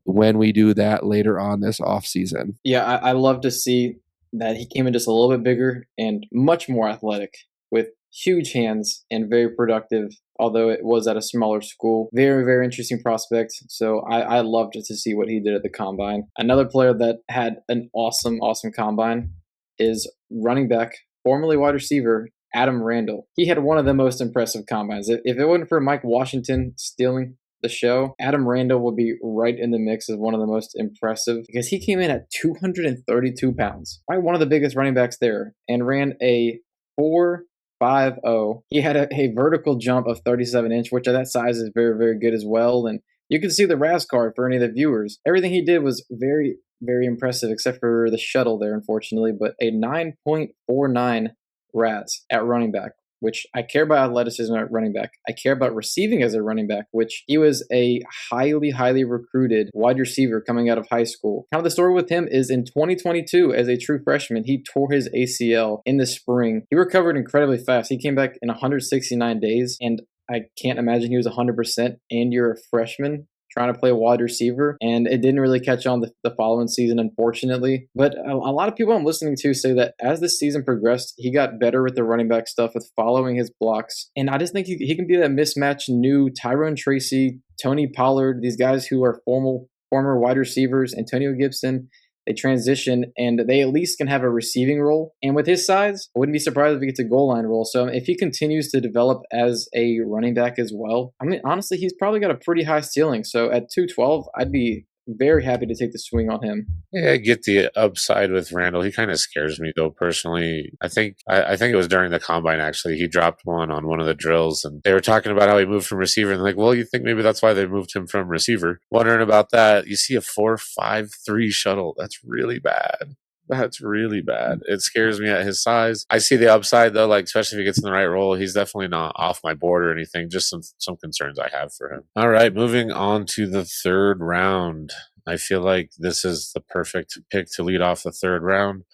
A: when we do that later on this offseason.
B: Yeah, I love to see that he came in just a little bit bigger and much more athletic with huge hands and very productive, although it was at a smaller school. Very, very interesting prospect. So I loved to see what he did at the combine. Another player that had an awesome combine is running back, formerly wide receiver, Adam Randall. He had one of the most impressive combines. If it wasn't for Mike Washington stealing the show, Adam Randall would be right in the mix as one of the most impressive, because he came in at 232 pounds, right, one of the biggest running backs there, and ran a 4.50. He had a vertical jump of 37-inch, which at that size is very, very good as well. And you can see the RAS card for any of the viewers. Everything he did was very, very impressive, except for the shuttle there, unfortunately. But a 9.49 RAS at running back, which I care about athleticism at running back. I care about receiving as a running back, which he was a highly, highly recruited wide receiver coming out of high school. Kind of the story with him is in 2022, as a true freshman, he tore his ACL in the spring. He recovered incredibly fast. He came back in 169 days, and I can't imagine he was 100%, and you're a freshman trying to play wide receiver, and it didn't really catch on the following season, unfortunately. But a lot of people I'm listening to say that as the season progressed, he got better with the running back stuff, with following his blocks. And I just think he can be that mismatch new Tyrone Tracy, Tony Pollard, these guys who are former wide receivers, Antonio Gibson. They transition, and they at least can have a receiving role. And with his size, I wouldn't be surprised if he gets a goal line role. So if he continues to develop as a running back as well, I mean, honestly, he's probably got a pretty high ceiling. So at 212, I'd be very happy to take the swing on him.
C: Yeah, I get the upside with Randall. He kind of scares me, though, personally. I think it was during the combine, actually. He dropped one on one of the drills, and they were talking about how he moved from receiver. And they're like, well, you think maybe that's why they moved him from receiver. Wondering about that. You see a 4.53 shuttle. That's really bad. That's really bad. It scares me at his size. I see the upside, though, like especially if he gets in the right role. He's definitely not off my board or anything. Just some concerns I have for him. All right, moving on to the 3rd round. I feel like this is the perfect pick to lead off the 3rd round.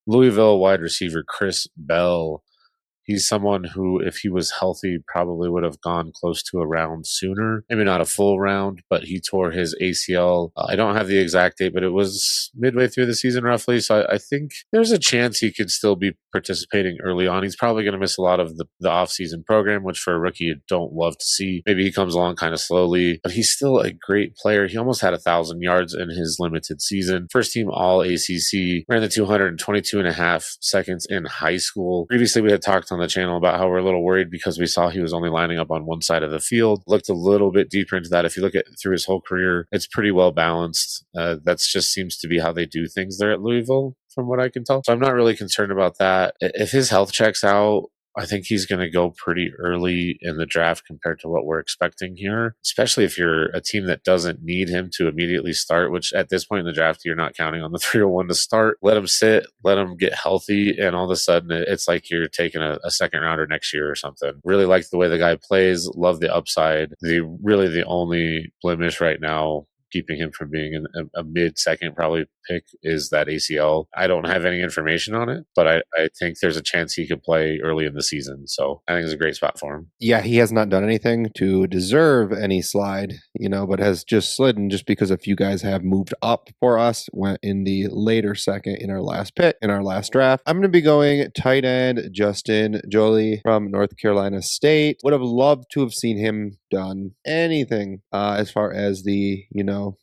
C: Louisville wide receiver Chris Bell. He's someone who, if he was healthy, probably would have gone close to a round sooner. Maybe not a full round, but he tore his ACL. I don't have the exact date, but it was midway through the season roughly. So I think there's a chance he could still be participating early on. He's probably going to miss a lot of the off-season program, which for a rookie you don't love to see. Maybe he comes along kind of slowly, but he's still a great player. He almost had 1,000 yards in his limited season. First team all ACC, ran the 222.5 seconds in high school. Previously we had talked on the channel about how we're a little worried because we saw he was only lining up on one side of the field. Looked a little bit deeper into that. If you look at through his whole career, it's pretty well balanced. That's just seems to be how they do things there at Louisville, from what I can tell. So I'm not really concerned about that. If his health checks out, I think he's going to go pretty early in the draft compared to what we're expecting here, especially if you're a team that doesn't need him to immediately start, which at this point in the draft, you're not counting on the 301 to start. Let him sit, let him get healthy, and all of a sudden it's like you're taking a second rounder next year or something. Really like the way the guy plays, love the upside. The only blemish right now keeping him from being a mid-second, probably pick is that ACL. I don't have any information on it, but I think there's a chance he could play early in the season. So I think it's a great spot for him.
A: Yeah, he has not done anything to deserve any slide, but has just slidden just because a few guys have moved up for us, went in the later second in our last pick, in our last draft. I'm going to be going tight end Justin Joly from North Carolina State. Would have loved to have seen him done anything as far as the,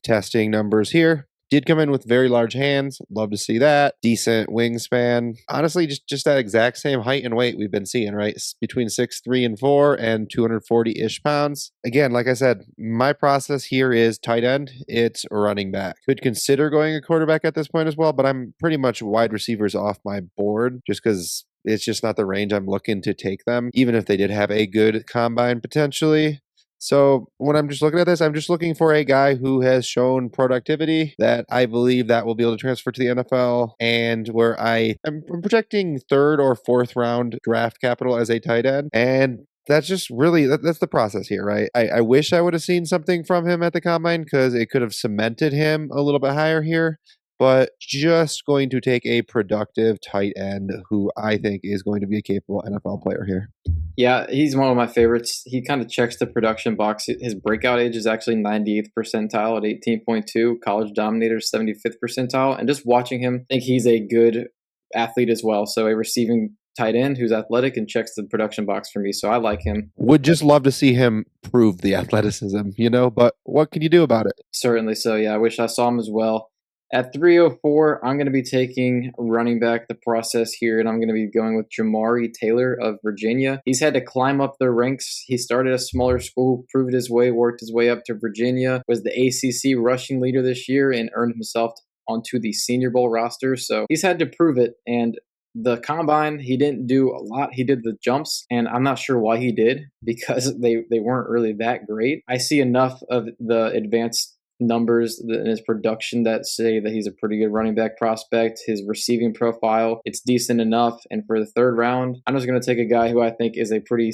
A: testing numbers here. Did come in with very large hands. Love to see that. Decent wingspan. Honestly, just that exact same height and weight we've been seeing, right? Between 6'3" and 4 and 240-ish pounds. Again, like I said, my process here is tight end. It's running back. Could consider going a quarterback at this point as well, but I'm pretty much wide receivers off my board just because it's just not the range I'm looking to take them, even if they did have a good combine potentially. So when I'm just looking at this, I'm just looking for a guy who has shown productivity that I believe that will be able to transfer to the NFL, and where I'm projecting third or fourth round draft capital as a tight end. And that's just really, that's the process here, right? I wish I would have seen something from him at the combine because it could have cemented him a little bit higher here. But just going to take a productive tight end who I think is going to be a capable NFL player here.
B: Yeah, he's one of my favorites. He kind of checks the production box. His breakout age is actually 98th percentile at 18.2. College Dominator 75th percentile. And just watching him, I think he's a good athlete as well. So a receiving tight end who's athletic and checks the production box for me. So I like him.
A: Would just love to see him prove the athleticism, but what can you do about it?
B: Certainly so, yeah. I wish I saw him as well. At 304, I'm going to be taking running back the process here, and I'm going to be going with Jamari Taylor of Virginia. He's had to climb up the ranks. He started a smaller school, proved his way, worked his way up to Virginia, was the ACC rushing leader this year, and earned himself onto the Senior Bowl roster. So he's had to prove it, and the combine, he didn't do a lot. He did the jumps, and I'm not sure why he did because they weren't really that great. I see enough of the advanced numbers in his production that say that he's a pretty good running back prospect. His receiving profile, it's decent enough. And for the third round, I'm just going to take a guy who I think is a pretty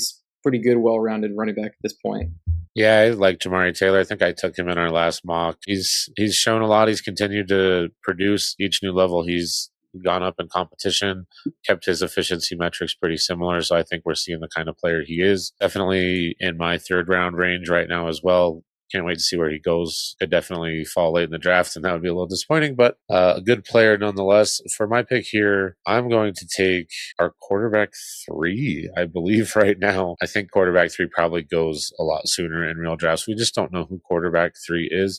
B: good, well-rounded running back at this point.
C: Yeah, I like Jamari Taylor. I think I took him in our last mock. He's shown a lot. He's continued to produce each new level. He's gone up in competition, kept his efficiency metrics pretty similar. So I think we're seeing the kind of player he is. Definitely in my third round range right now as well. Can't wait to see where he goes. Could definitely fall late in the draft, and that would be a little disappointing, but a good player nonetheless. For my pick here, I'm going to take our quarterback 3, I believe, right now. I think quarterback 3 probably goes a lot sooner in real drafts. We just don't know who quarterback 3 is.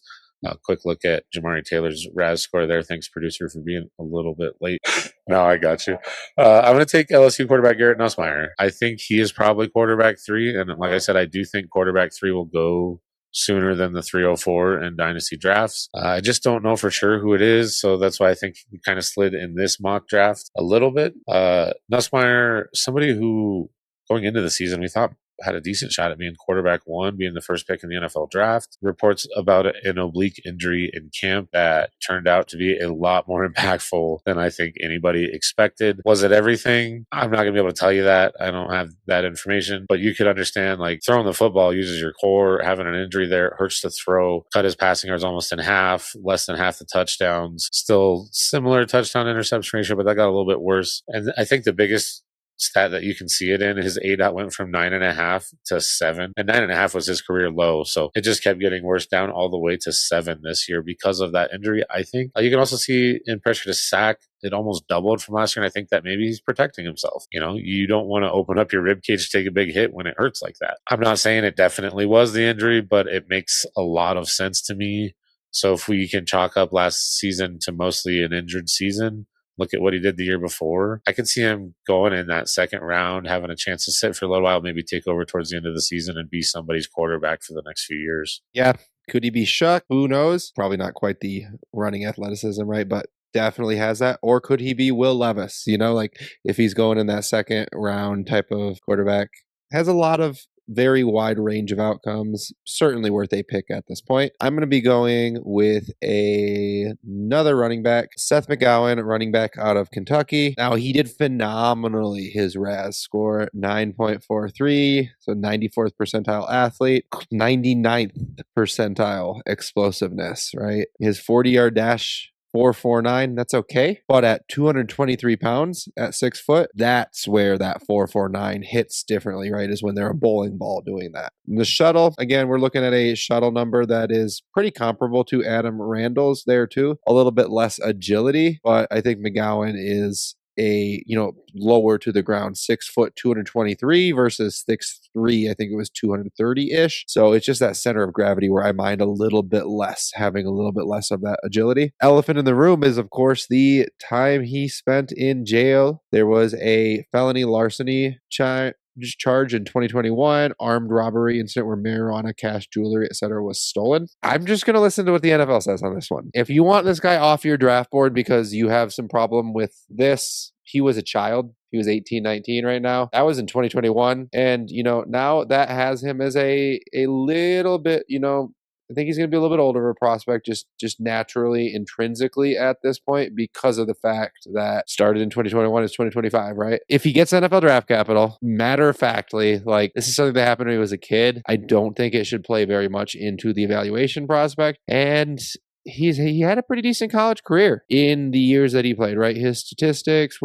C: Quick look at Jamari Taylor's RAS score there. Thanks, producer, for being a little bit late. No, I got you. I'm going to take LSU quarterback Garrett Nussmeier. I think he is probably quarterback 3, and like I said, I do think quarterback 3 will go sooner than the 304 in dynasty drafts. I just don't know for sure who it is, so that's why I think he kind of slid in this mock draft a little bit. Nussmeier, somebody who going into the season we thought had a decent shot at being quarterback 1, being the first pick in the NFL draft. Reports about an oblique injury in camp that turned out to be a lot more impactful than I think anybody expected. Was it everything? I'm not going to be able to tell you that. I don't have that information, but you could understand like throwing the football uses your core, having an injury there, it hurts to throw, cut his passing yards almost in half, less than half the touchdowns, still similar touchdown interception ratio, but that got a little bit worse. And I think the biggest stat that you can see it in, his ADOT went from 9.5 to 7, and 9.5 was his career low. So it just kept getting worse, down all the way to 7 this year because of that injury. I think you can also see in pressure to sack, it almost doubled from last year. And I think that maybe he's protecting himself. You don't want to open up your rib cage to take a big hit when it hurts like that. I'm not saying it definitely was the injury, but it makes a lot of sense to me. So if we can chalk up last season to mostly an injured season, look at what he did the year before, I could see him going in that second round, having a chance to sit for a little while, maybe take over towards the end of the season and be somebody's quarterback for the next few years.
A: Yeah. Could he be Shuck? Who knows? Probably not quite the running athleticism, right? But definitely has that. Or could he be Will Levis? Like if he's going in that second round type of quarterback, has a lot of very wide range of outcomes. Certainly worth a pick at this point. I'm going to be going with another running back, Seth McGowan, running back out of Kentucky. Now, he did phenomenally. His RAS score, 9.43, so 94th percentile athlete, 99th percentile explosiveness, right? His 40-yard dash 4.49, that's okay. But at 223 pounds at 6 foot, that's where that 4.49 hits differently, right? Is when they're a bowling ball doing that. And the shuttle, again, we're looking at a shuttle number that is pretty comparable to Adam Randall's there too. A little bit less agility, but I think McGowan is lower to the ground, 6 foot 223 versus 6'3", I think it was 230-ish. So it's just that center of gravity where I mind a little bit less, having a little bit less of that agility. Elephant in the room is, of course, the time he spent in jail. There was a felony larceny charge in 2021, armed robbery incident where marijuana, cash, jewelry, etc. was stolen. I'm just going to listen to what the NFL says on this one. If you want this guy off your draft board because you have some problem with this, he was a child. He was 18, 19 right now. That was in 2021. And, now that has him as a little bit, I think he's going to be a little bit older of a prospect, just naturally, intrinsically at this point, because of the fact that started in 2021 is 2025, right? If he gets NFL draft capital, matter of factly, like this is something that happened when he was a kid. I don't think it should play very much into the evaluation prospect. And he had a pretty decent college career in the years that he played, right? His statistics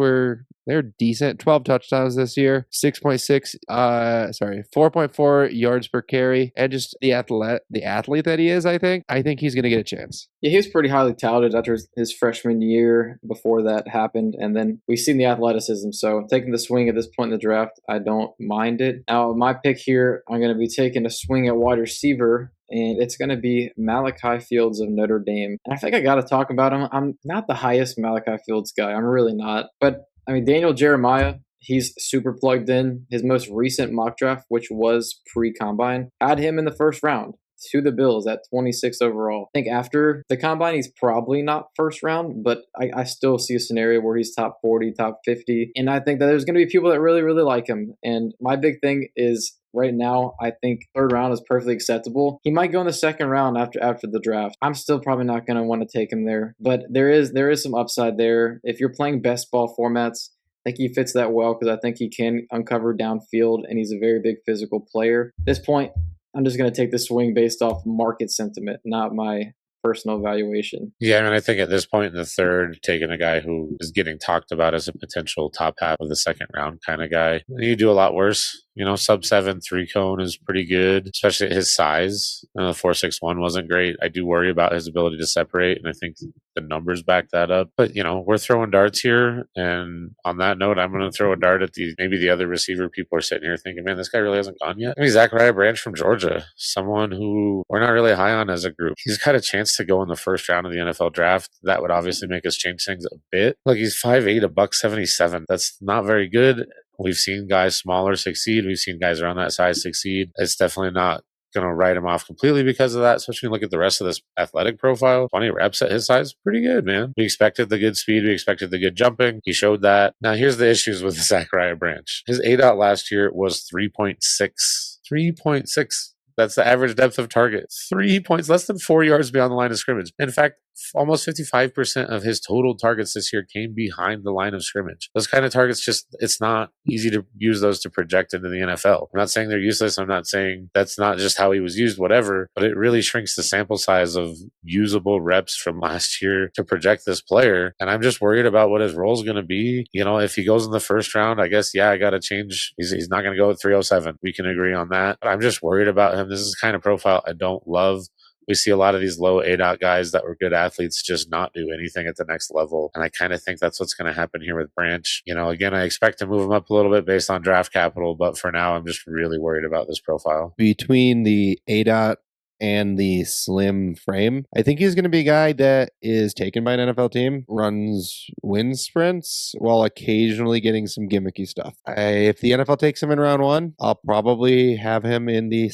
A: they're decent. 12 touchdowns this year, 4.4 yards per carry, and just the athlete that he is, I think he's going to get a chance.
B: Yeah, he was pretty highly touted after his freshman year before that happened, and then we've seen the athleticism. So taking the swing at this point in the draft, I don't mind it. Now, my pick here, I'm going to be taking a swing at wide receiver, and it's going to be Malachi Fields of Notre Dame. And I think I got to talk about him. I'm not the highest Malachi Fields guy. I'm really not. But, Daniel Jeremiah, he's super plugged in. His most recent mock draft, which was pre-combine, had him in the first round to the Bills at 26 overall. I think after the combine, he's probably not first round, but I still see a scenario where he's top 40, top 50. And I think that there's going to be people that really, really like him. And my big thing is, right now, I think third round is perfectly acceptable. He might go in the second round after the draft. I'm still probably not going to want to take him there, but there is some upside there. If you're playing best ball formats, I think he fits that well because I think he can uncover downfield, and he's a very big physical player. At this point, I'm just going to take the swing based off market sentiment, not my personal evaluation.
C: Yeah, I think at this point in the third, taking a guy who is getting talked about as a potential top half of the second round kind of guy, you do a lot worse. Sub 7 3-cone is pretty good, especially at his size. The 4.61 wasn't great. I do worry about his ability to separate, and I think the numbers back that up. But, we're throwing darts here. And on that note, I'm going to throw a dart at maybe the other receiver. People are sitting here thinking, man, this guy really hasn't gone yet. Zachariah Branch from Georgia, someone who we're not really high on as a group. He's got a chance to go in the first round of the NFL draft. That would obviously make us change things a bit. Look, he's 5'8", $177. That's not very good. We've seen guys smaller succeed. We've seen guys around that size succeed. It's definitely not going to write him off completely because of that, especially when you look at the rest of this athletic profile. 20 reps at his size, pretty good, man. We expected the good speed. We expected the good jumping. He showed that. Now, here's the issues with Zachariah Branch. His ADOT last year was 3.6. 3.6. That's the average depth of target. 3 points, less than 4 yards beyond the line of scrimmage. In fact, almost 55% of his total targets this year came behind the line of scrimmage. Those kind of targets, it's not easy to use those to project into the NFL. I'm not saying they're useless. I'm not saying that's not just how he was used, whatever, but it really shrinks the sample size of usable reps from last year to project this player. And I'm just worried about what his role is going to be. If he goes in the first round, I guess, I got to change. He's not going to go at 307. We can agree on that. But I'm just worried about him. This is the kind of profile I don't love. We see a lot of these low ADOT guys that were good athletes just not do anything at the next level. And I kind of think that's what's going to happen here with Branch. Again, I expect to move him up a little bit based on draft capital, but for now, I'm just really worried about this profile.
A: Between the ADOT and the slim frame, I think he's going to be a guy that is taken by an NFL team, runs wind sprints while occasionally getting some gimmicky stuff. If the NFL takes him in round 1, I'll probably have him in the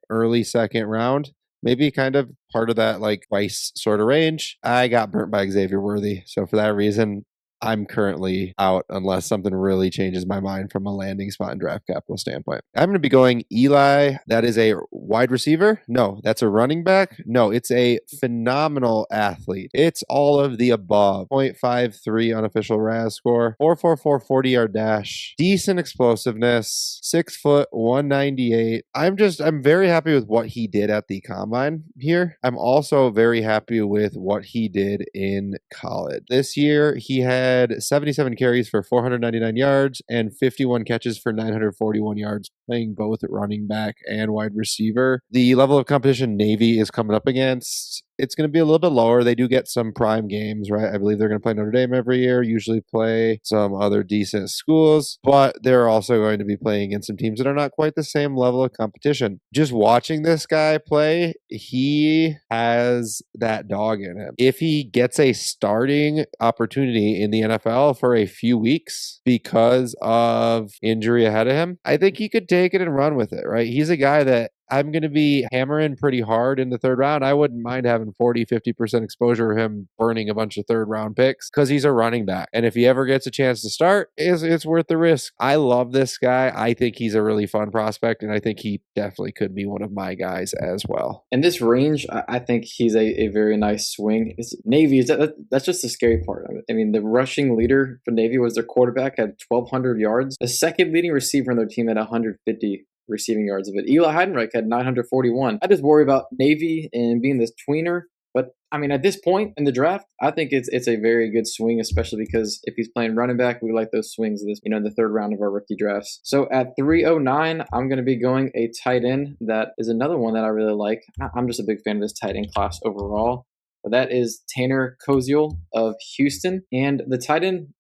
A: early second round. Maybe kind of part of that like Rice sort of range. I got burnt by Xavier Worthy. So for that reason, I'm currently out unless something really changes my mind from a landing spot and draft capital standpoint. I'm going to be going Eli. That is a wide receiver? No. That's a running back? No. It's a phenomenal athlete. It's all of the above. 0.53 unofficial RAS score, 4.44 40-yard dash, decent explosiveness, 6 foot, 198. I'm very happy with what he did at the combine here. I'm also very happy with what he did in college. This year, he had 77 carries for 499 yards and 51 catches for 941 yards, playing both running back and wide receiver. The level of competition Navy is coming up against, it's going to be a little bit lower. They do get some prime games, right? I believe they're going to play Notre Dame every year, usually play some other decent schools, but they're also going to be playing against some teams that are not quite the same level of competition. Just watching this guy play, he has that dog in him. If he gets a starting opportunity in the NFL for a few weeks because of injury ahead of him, I think he could take it and run with it, right? He's a guy that I'm going to be hammering pretty hard in the third round. I wouldn't mind having 40, 50% exposure of him burning a bunch of third round picks because he's a running back. And if he ever gets a chance to start, it's worth the risk. I love this guy. I think he's a really fun prospect, and I think he definitely could be one of my guys as well.
B: In this range, I think he's a very nice swing. Navy, that's just the scary part of it. I mean, the rushing leader for Navy was their quarterback, had 1,200 yards. The second leading receiver on their team had 150 receiving yards of it. Eli Heidenrich had 941. I just worry about Navy and being this tweener. But I mean, at this point in the draft, I think it's a very good swing, especially because if he's playing running back, we like those swings in the third round of our rookie drafts. So at 309, I'm going to be going a tight end. That is another one that I really like. I'm just a big fan of this tight end class overall. But that is Tanner Koziol of Houston. And the tight end,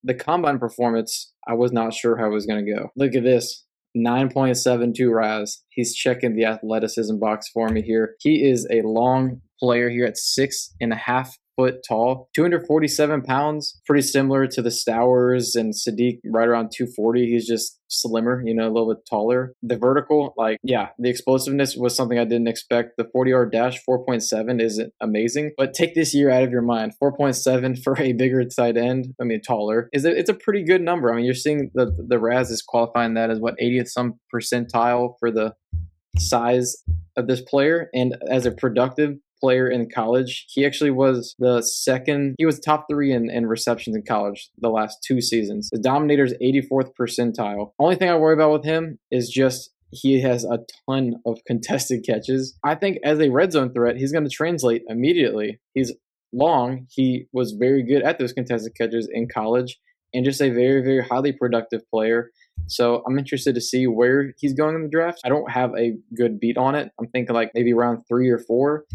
B: the combine performance, I was not sure how it was going to go. Look at this. 9.72 RAS. He's checking the athleticism box for me here. He is a long player here at 6.5 foot tall, 247 pounds, pretty similar to the Stowers and Sadiq, right around 240. He's just slimmer, a little bit taller. The vertical, the explosiveness was something I didn't expect. The 40-yard dash, 4.7 isn't amazing, but take this year out of your mind. 4.7 for a bigger tight end, taller, it's a pretty good number. I mean, you're seeing the RAS is qualifying that as 80th some percentile for the size of this player, and as a productive player in college, he actually was he was top 3 in receptions in college the last 2 seasons. The Dominator's 84th percentile. Only thing I worry about with him is just he has a ton of contested catches. I think as a red zone threat, he's going to translate immediately. He's long. He was very good at those contested catches in college, and just a very, very highly productive player. So I'm interested to see where he's going in the draft. I don't have a good beat on it. I'm thinking maybe around 3 or 4.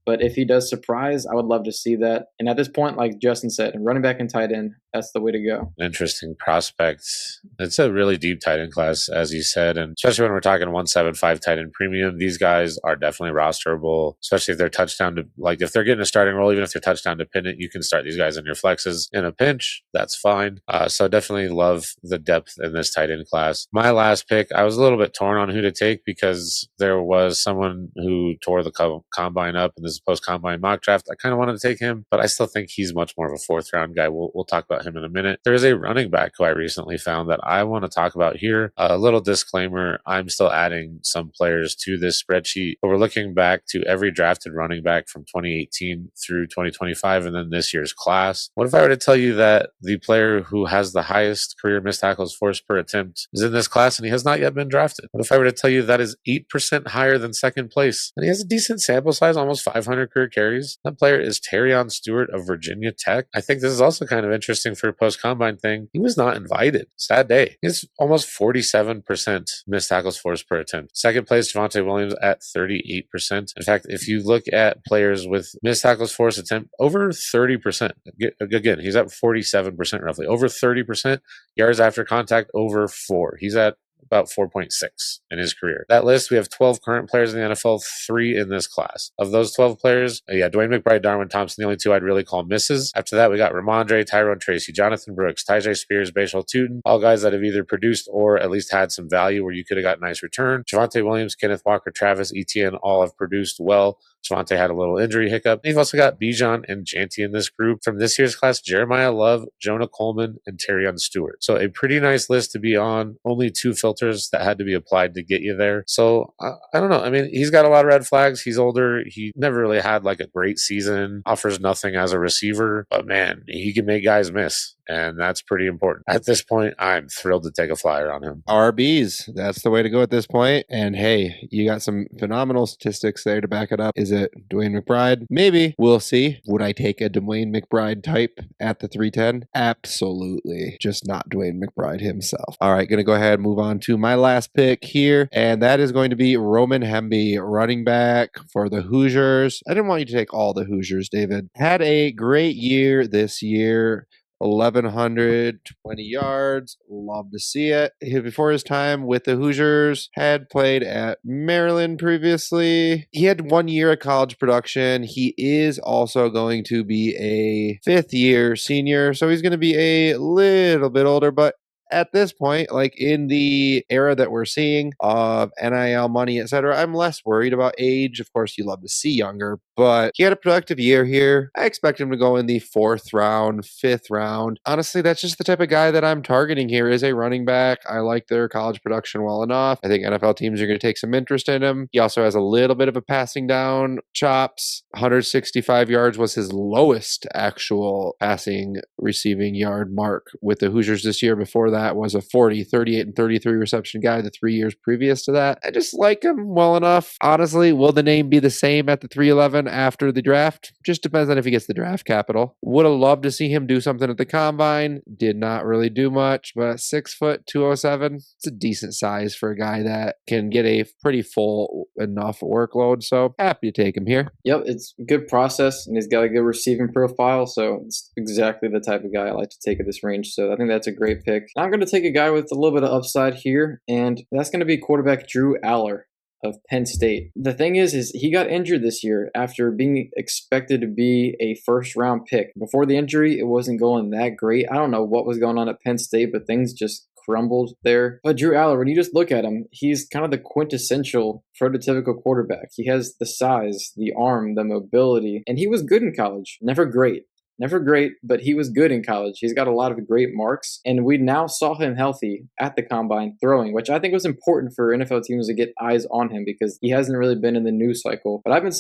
B: But if he does surprise, I would love to see that. And at this point, like Justin said, running back and tight end, that's the way to go.
C: Interesting prospect. It's a really deep tight end class, as you said. And especially when we're talking 175 tight end premium, these guys are definitely rosterable, especially if they're touchdown to, if they're getting a starting role, even if they're touchdown dependent, you can start these guys in your flexes in a pinch. That's fine. So definitely love the depth in this tight end class. My last pick, I was a little bit torn on who to take because there was someone who tore the combine up in this post-combine mock draft. I kind of wanted to take him, but I still think he's much more of a 4th round guy. We'll talk about him in a minute. There's a running back who I recently found that I want to talk about here. A little disclaimer, I'm still adding some players to this spreadsheet, but we're looking back to every drafted running back from 2018 through 2025 and then this year's class. What if I were to tell you that the player who has the highest career missed tackles forced per attempt is in this class and he has not yet been drafted? What if I were to tell you that is 8% higher than second place and he has a decent sample size, almost 500 career carries? That player is Terion Stewart of Virginia Tech. I think this is also kind of interesting for a post-combine thing. He was not invited. Sad day. He's almost 47% missed tackles forced per attempt. Second place, Javonte Williams at 38%. In fact, if you look at players with missed tackles forced attempt, over 30%. Again, he's at 47% roughly. Over 30%. Yards after contact, over 4. He's at about 4.6 in his career. That list, we have 12 current players in the NFL, 3 in this class. Of those 12 players, Dwayne McBride, Darwin Thompson, the only 2 I'd really call misses. After that, we got Ramondre, Tyrone Tracy, Jonathan Brooks, Tyjae Spears, Bashal Tootin, all guys that have either produced or at least had some value where you could have got a nice return. Javonte Williams, Kenneth Walker, Travis Etienne, all have produced well. Javonte had a little injury hiccup. You've also got Bijan and Janty in this group. From this year's class, Jeremiyah Love, Jonah Coleman, and Terion Stewart. So a pretty nice list to be on. Only 2 filters that had to be applied to get you there. So I don't know. I mean, he's got a lot of red flags. He's older. He never really had like a great season. Offers nothing as a receiver. But man, he can make guys miss. And that's pretty important. At this point, I'm thrilled to take a flyer on him.
A: RBs. That's the way to go at this point. And hey, you got some phenomenal statistics there to back it up. Is it Dwayne McBride? Maybe. We'll see. Would I take a Dwayne McBride type at the 310? Absolutely. Just not Dwayne McBride himself. All right, going to go ahead and move on to my last pick here. And that is going to be Roman Hemby, running back for the Hoosiers. I didn't want you to take all the Hoosiers, David. Had a great year this year. 1,120 yards. Love to see it. Before his time with the Hoosiers, had played at Maryland previously. He had 1 year of college production. He is also going to be a 5th-year senior, so he's going to be a little bit older, but at this point, like in the era that we're seeing of NIL money, etc., I'm less worried about age. Of course, you love to see younger, but he had a productive year here. I expect him to go in the 4th round, 5th round. Honestly, that's just the type of guy that I'm targeting here is a running back. I like their college production well enough. I think NFL teams are going to take some interest in him. He also has a little bit of a passing down chops. 165 yards was his lowest actual passing receiving yard mark with the Hoosiers this year. Before that was a 40, 38, and 33 reception guy the 3 years previous to that. I just like him well enough. Honestly, will the name be the same at the 311 after the draft? Just depends on if he gets the draft capital. Would have loved to see him do something at the combine. Did not really do much, but 6 foot, 207. It's a decent size for a guy that can get a pretty full enough workload. So happy to take him here.
B: Yep, it's a good process, and he's got a good receiving profile. So it's exactly the type of guy I like to take at this range. So I think that's a great pick. I'm going to take a guy with a little bit of upside here, and that's going to be quarterback Drew Aller of Penn State. The thing is he got injured this year after being expected to be a 1st-round pick. Before the injury, it wasn't going that great. I don't know what was going on at Penn State, but things just crumbled there. But Drew Aller, when you just look at him, he's kind of the quintessential prototypical quarterback. He has the size, the arm, the mobility, and he was good in college. Never great. Never great, but he was good in college. He's got a lot of great marks, and we now saw him healthy at the combine throwing, which I think was important for NFL teams to get eyes on him because he hasn't really been in the news cycle. But I've been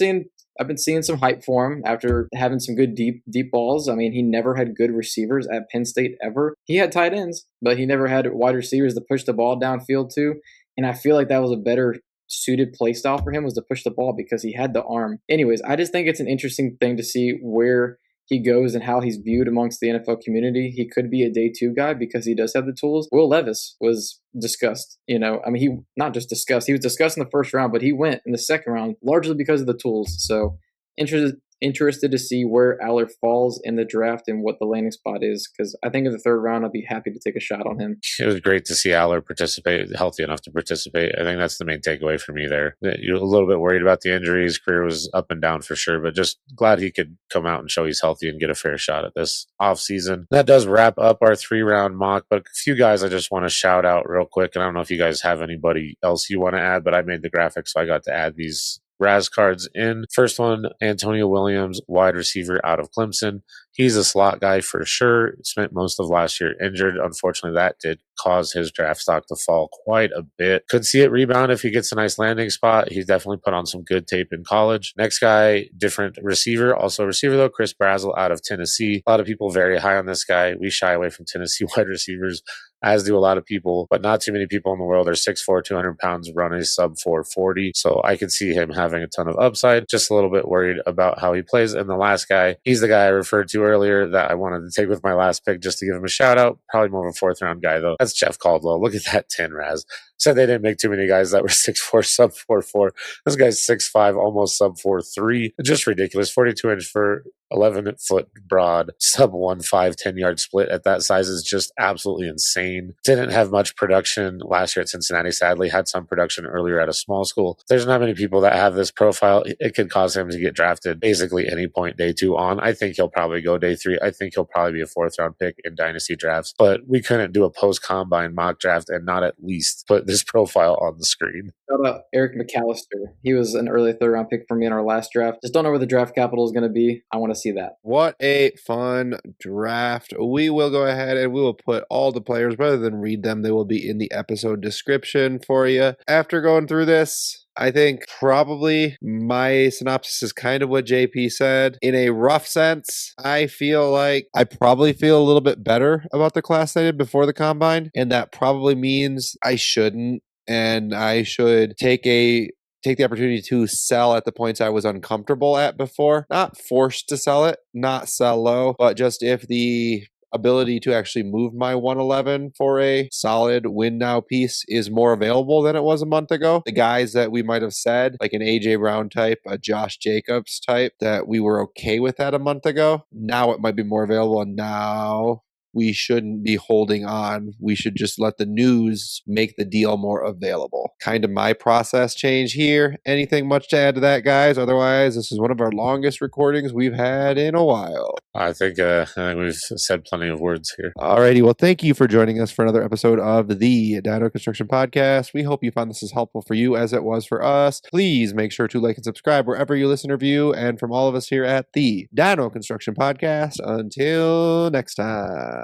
B: seeing some hype for him after having some good deep balls. I mean, he never had good receivers at Penn State ever. He had tight ends, but he never had wide receivers to push the ball downfield to, and I feel like that was a better suited play style for him was to push the ball because he had the arm. Anyways, I just think it's an interesting thing to see where he goes and how he's viewed amongst the NFL community. He could be a day 2 guy because he does have the tools. Will Levis was discussed, he not just discussed, he was discussed in the 1st round, but he went in the 2nd round largely because of the tools. So interested to see where Aller falls in the draft and what the landing spot is, because I think in the 3rd round, I'll be happy to take a shot on him.
C: It was great to see Aller participate, healthy enough to participate. I think that's the main takeaway for me there. You're a little bit worried about the injury. His career was up and down for sure, but just glad he could come out and show he's healthy and get a fair shot at this offseason. That does wrap up our 3-round mock, but a few guys I just want to shout out real quick, and I don't know if you guys have anybody else you want to add, but I made the graphics, so I got to add these Raz cards in. First one, Antonio Williams, wide receiver out of Clemson. He's a slot guy for sure. Spent most of last year injured. Unfortunately, that did cause his draft stock to fall quite a bit. Could see it rebound if he gets a nice landing spot. He's definitely put on some good tape in college. Next guy, different receiver. Also a receiver though, Chris Brazzell out of Tennessee. A lot of people very high on this guy. We shy away from Tennessee wide receivers, as do a lot of people, but not too many people in the world are 6'4", 200 pounds, run a sub 440. So I could see him having a ton of upside. Just a little bit worried about how he plays. And the last guy, he's the guy I referred to earlier that I wanted to take with my last pick just to give him a shout out. Probably more of a 4th round guy though. That's Jeff Caldwell. Look at that 10, Raz. said they didn't make too many guys that were 6'4", sub 4'4". This guy's 6'5", almost sub 4'3". Just ridiculous. 42-inch for 11-foot broad, sub 1.5, 10-yard split at that size is just absolutely insane. Didn't have much production last year at Cincinnati, sadly. Had some production earlier at a small school. There's not many people that have this profile. It could cause him to get drafted basically any point day 2 on. I think he'll probably go day 3. I think he'll probably be a 4th-round pick in dynasty drafts. But we couldn't do a post-combine mock draft and not at least put this profile on the screen.
B: Shout out Eric McAllister. He was an early 3rd-round pick for me in our last draft. Just don't know where the draft capital is going to be. I want to see that.
A: What a fun draft. We will go ahead and we will put all the players, rather than read them, they will be in the episode description for you. After going through this, I think probably my synopsis is kind of what JP said. In a rough sense, I feel like I probably feel a little bit better about the class I did before the combine, and that probably means I shouldn't, and I should take the opportunity to sell at the points I was uncomfortable at before. Not forced to sell it, not sell low, but just if the ability to actually move my 111 for a solid win now piece is more available than it was a month ago. The guys that we might have said, like an AJ Brown type, a Josh Jacobs type, that we were okay with that a month ago, now it might be more available, and now we shouldn't be holding on. We should just let the news make the deal more available. Kind of my process change here. Anything much to add to that, guys? Otherwise, this is one of our longest recordings we've had in a while.
C: I think we've said plenty of words here.
A: Alrighty, well, thank you for joining us for another episode of the Dino Construction Podcast. We hope you found this as helpful for you as it was for us. Please make sure to like and subscribe wherever you listen or view. And from all of us here at the Dino Construction Podcast, until next time.